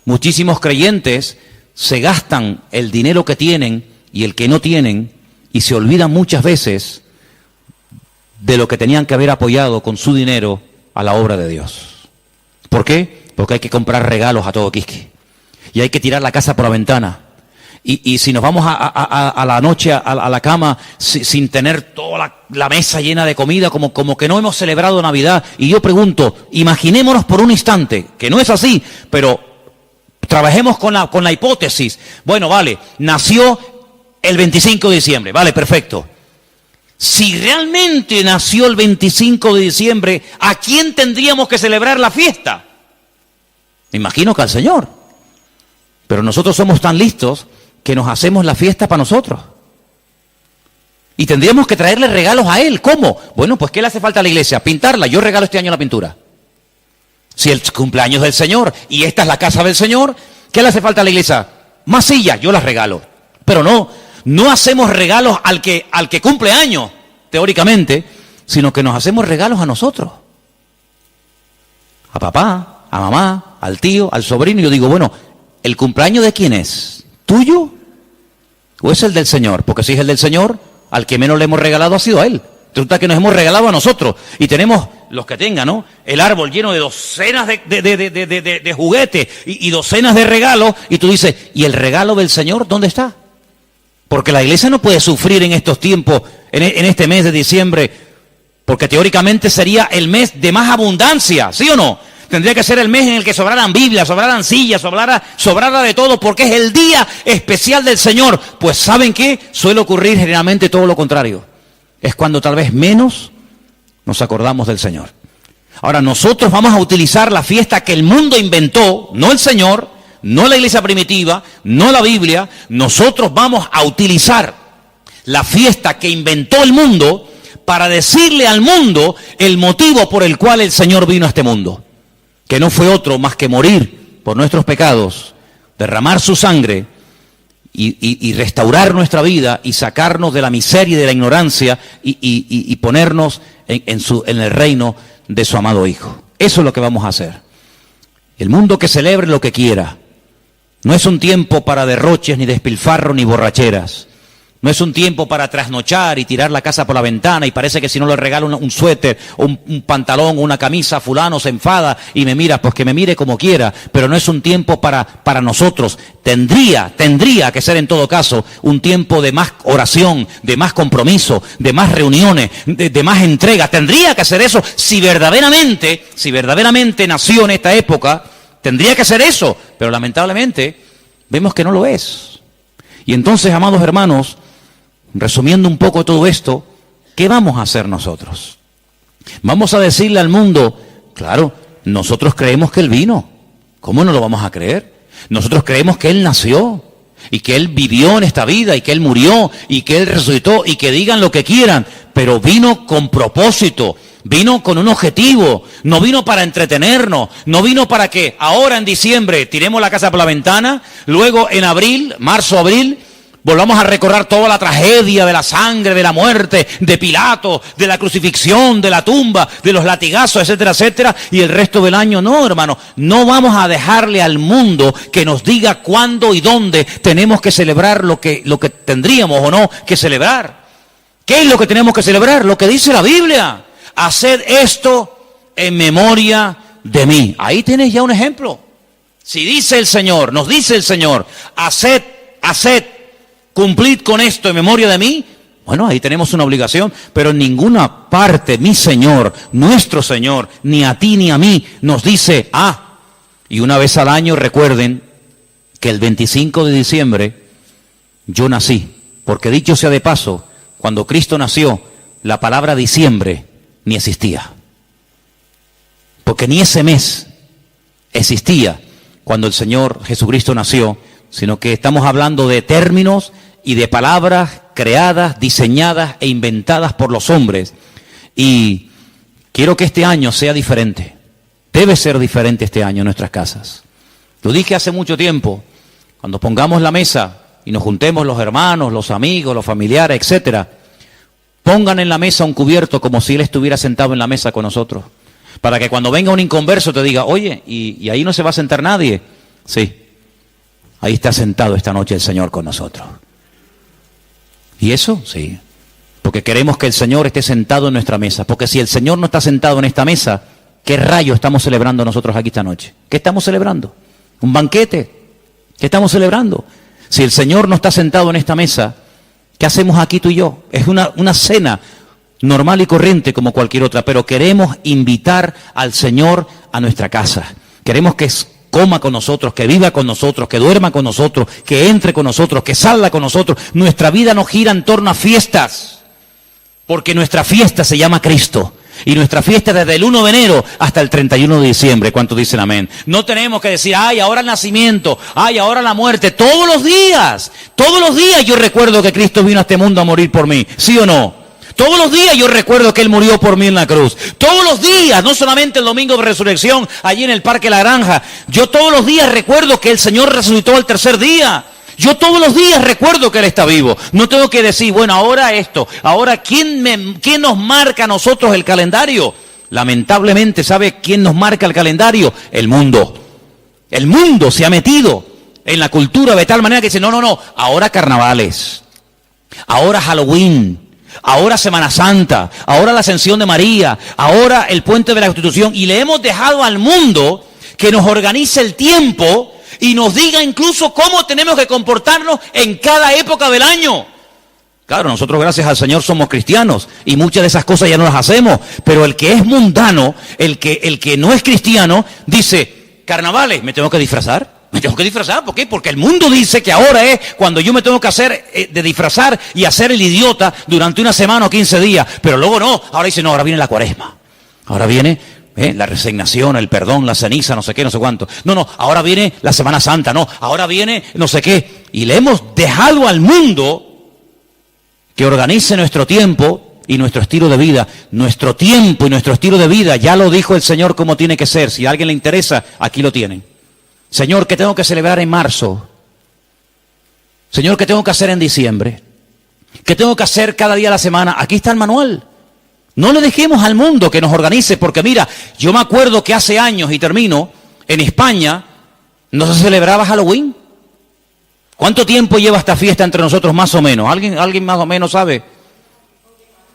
Muchísimos creyentes se gastan el dinero que tienen y el que no tienen y se olvidan muchas veces de lo que tenían que haber apoyado con su dinero a la obra de Dios. ¿Por qué? Porque hay que comprar regalos a todo quisque. Y hay que tirar la casa por la ventana. Y si nos vamos a la noche a la cama sin tener toda la mesa llena de comida, como que no hemos celebrado Navidad. Y yo pregunto, imaginémonos por un instante, que no es así, pero trabajemos con la hipótesis. Bueno, vale, nació el 25 de diciembre, vale, perfecto. Si realmente nació el 25 de diciembre, ¿a quién tendríamos que celebrar la fiesta? Me imagino que al Señor. Pero nosotros somos tan listos que nos hacemos la fiesta para nosotros. Y tendríamos que traerle regalos a Él. ¿Cómo? Bueno, pues ¿qué le hace falta a la iglesia? Pintarla. Yo regalo este año la pintura. Si el cumpleaños del Señor y esta es la casa del Señor, ¿qué le hace falta a la iglesia? Más sillas, yo las regalo. Pero no hacemos regalos al que cumple años, teóricamente, sino que nos hacemos regalos a nosotros. A papá, a mamá, al tío, al sobrino. Y yo digo, bueno, ¿el cumpleaños de quién es? ¿Tuyo? ¿O es el del Señor? Porque si es el del Señor, al que menos le hemos regalado ha sido a Él. Resulta que nos hemos regalado a nosotros. Y tenemos, los que tengan, ¿no?, el árbol lleno de docenas de juguetes y docenas de regalos. Y tú dices, ¿y el regalo del Señor dónde está? Porque la iglesia no puede sufrir en estos tiempos, en este mes de diciembre, porque teóricamente sería el mes de más abundancia, ¿sí o no? Tendría que ser el mes en el que sobraran Biblias, sobraran sillas, sobrara de todo, porque es el día especial del Señor. Pues ¿saben qué? Suele ocurrir generalmente todo lo contrario. Es cuando tal vez menos nos acordamos del Señor. Ahora, nosotros vamos a utilizar la fiesta que el mundo inventó, no el Señor, no la iglesia primitiva, no la Biblia. Nosotros vamos a utilizar la fiesta que inventó el mundo para decirle al mundo el motivo por el cual el Señor vino a este mundo. Que no fue otro más que morir por nuestros pecados, derramar su sangre y restaurar nuestra vida y sacarnos de la miseria y de la ignorancia y ponernos en el reino de su amado Hijo. Eso es lo que vamos a hacer. El mundo que celebre lo que quiera. No es un tiempo para derroches, ni despilfarro, ni borracheras. No es un tiempo para trasnochar y tirar la casa por la ventana y parece que si no le regalo un suéter o un pantalón o una camisa, fulano se enfada y me mira, pues que me mire como quiera. Pero no es un tiempo para nosotros. Tendría que ser en todo caso un tiempo de más oración, de más compromiso, de más reuniones, de más entrega. Tendría que ser eso si verdaderamente nació en esta época. Tendría que ser eso, pero lamentablemente vemos que no lo es. Y entonces, amados hermanos, resumiendo un poco todo esto, ¿qué vamos a hacer nosotros? Vamos a decirle al mundo, claro, nosotros creemos que Él vino. ¿Cómo no lo vamos a creer? Nosotros creemos que Él nació y que Él vivió en esta vida y que Él murió y que Él resucitó y que digan lo que quieran, pero vino con propósito. Vino con un objetivo, no vino para entretenernos, no vino para que ahora en diciembre tiremos la casa por la ventana, luego en abril, marzo, abril, volvamos a recordar toda la tragedia de la sangre, de la muerte, de Pilato, de la crucifixión, de la tumba, de los latigazos, etcétera, etcétera, y el resto del año. No, hermano, no vamos a dejarle al mundo que nos diga cuándo y dónde tenemos que celebrar lo que tendríamos o no que celebrar. ¿Qué es lo que tenemos que celebrar? Lo que dice la Biblia. Haced esto en memoria de mí. Ahí tienes ya un ejemplo. Si dice el Señor, nos dice el Señor, haced, cumplid con esto en memoria de mí. Bueno, ahí tenemos una obligación, pero en ninguna parte mi Señor, nuestro Señor, ni a ti ni a mí, nos dice, y una vez al año recuerden que el 25 de diciembre yo nací. Porque dicho sea de paso, cuando Cristo nació, la palabra diciembre ni existía. Porque ni ese mes existía cuando el Señor Jesucristo nació, sino que estamos hablando de términos y de palabras creadas, diseñadas e inventadas por los hombres. Y quiero que este año sea diferente. Debe ser diferente este año en nuestras casas. Lo dije hace mucho tiempo, cuando pongamos la mesa y nos juntemos los hermanos, los amigos, los familiares, etcétera, pongan en la mesa un cubierto como si Él estuviera sentado en la mesa con nosotros. Para que cuando venga un inconverso te diga, oye, ¿y ahí no se va a sentar nadie? Sí, ahí está sentado esta noche el Señor con nosotros. ¿Y eso? Sí. Porque queremos que el Señor esté sentado en nuestra mesa. Porque si el Señor no está sentado en esta mesa, ¿qué rayo estamos celebrando nosotros aquí esta noche? ¿Qué estamos celebrando? ¿Un banquete? ¿Qué estamos celebrando? Si el Señor no está sentado en esta mesa, ¿qué hacemos aquí tú y yo? Es una cena normal y corriente como cualquier otra, pero queremos invitar al Señor a nuestra casa. Queremos que coma con nosotros, que viva con nosotros, que duerma con nosotros, que entre con nosotros, que salga con nosotros. Nuestra vida no gira en torno a fiestas, porque nuestra fiesta se llama Cristo. Y nuestra fiesta desde el 1 de enero hasta el 31 de diciembre. ¿Cuántos dicen amén? No tenemos que decir, ay, ahora el nacimiento, ay, ahora la muerte. Todos los días yo recuerdo que Cristo vino a este mundo a morir por mí. ¿Sí o no? Todos los días yo recuerdo que Él murió por mí en la cruz. Todos los días, no solamente el domingo de resurrección, allí en el Parque La Granja. Yo todos los días recuerdo que el Señor resucitó al tercer día. Yo todos los días recuerdo que Él está vivo. No tengo que decir, bueno, ahora esto. Ahora, ¿quién nos marca a nosotros el calendario? Lamentablemente, ¿sabe quién nos marca el calendario? El mundo. El mundo se ha metido en la cultura de tal manera que dice, no, ahora carnavales. Ahora Halloween. Ahora Semana Santa, ahora la Ascensión de María, ahora el Puente de la Constitución, y le hemos dejado al mundo que nos organice el tiempo y nos diga incluso cómo tenemos que comportarnos en cada época del año. Claro, nosotros gracias al Señor somos cristianos y muchas de esas cosas ya no las hacemos, pero el que es mundano, el que no es cristiano, dice, carnavales, ¿me tengo que disfrazar? Me tengo que disfrazar, ¿por qué? Porque el mundo dice que ahora es cuando yo me tengo que hacer de disfrazar y hacer el idiota durante una semana o 15 días. Pero luego no, ahora dice, no, ahora viene la cuaresma. Ahora viene la resignación, el perdón, la ceniza, no sé qué, no sé cuánto. No, ahora viene la Semana Santa, no, ahora viene no sé qué. Y le hemos dejado al mundo que organice nuestro tiempo y nuestro estilo de vida. Nuestro tiempo y nuestro estilo de vida, ya lo dijo el Señor cómo tiene que ser. Si a alguien le interesa, aquí lo tienen. Señor, ¿qué tengo que celebrar en marzo? Señor, ¿qué tengo que hacer en diciembre? ¿Qué tengo que hacer cada día de la semana? Aquí está el manual. No le dejemos al mundo que nos organice, porque mira, yo me acuerdo que hace años, y termino, en España no se celebraba Halloween. ¿Cuánto tiempo lleva esta fiesta entre nosotros más o menos? ¿Alguien más o menos sabe?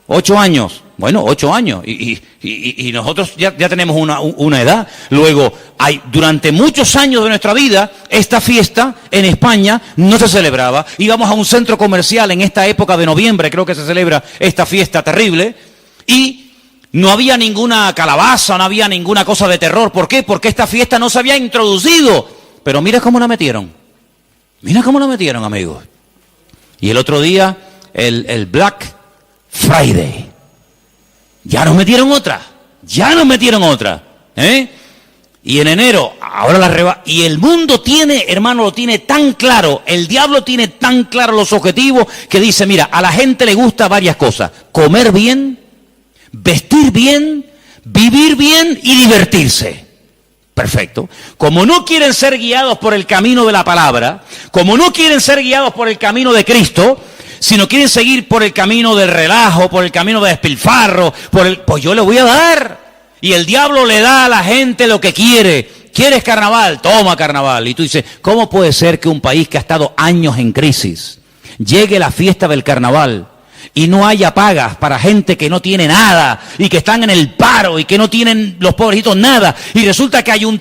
8 años. Bueno, 8 años. Y nosotros ya tenemos una edad. Luego, durante muchos años de nuestra vida, esta fiesta en España no se celebraba. Íbamos a un centro comercial en esta época de noviembre, creo que se celebra esta fiesta terrible, y no había ninguna calabaza, no había ninguna cosa de terror. ¿Por qué? Porque esta fiesta no se había introducido. Pero mira cómo la metieron. Mira cómo la metieron, amigos. Y el otro día, el Black Friday. Ya nos metieron otra. Y en enero, ahora y el mundo tiene, hermano, lo tiene tan claro, el diablo tiene tan claro los objetivos que dice, mira, a la gente le gusta varias cosas. Comer bien, vestir bien, vivir bien y divertirse. Perfecto. Como no quieren ser guiados por el camino de la palabra, como no quieren ser guiados por el camino de Cristo, sino quieren seguir por el camino del relajo, por el camino de despilfarro, pues yo le voy a dar. Y el diablo le da a la gente lo que quiere. ¿Quieres carnaval? Toma carnaval. Y tú dices, ¿cómo puede ser que un país que ha estado años en crisis llegue la fiesta del carnaval y no haya pagas para gente que no tiene nada y que están en el paro y que no tienen los pobrecitos nada? Y resulta que hay un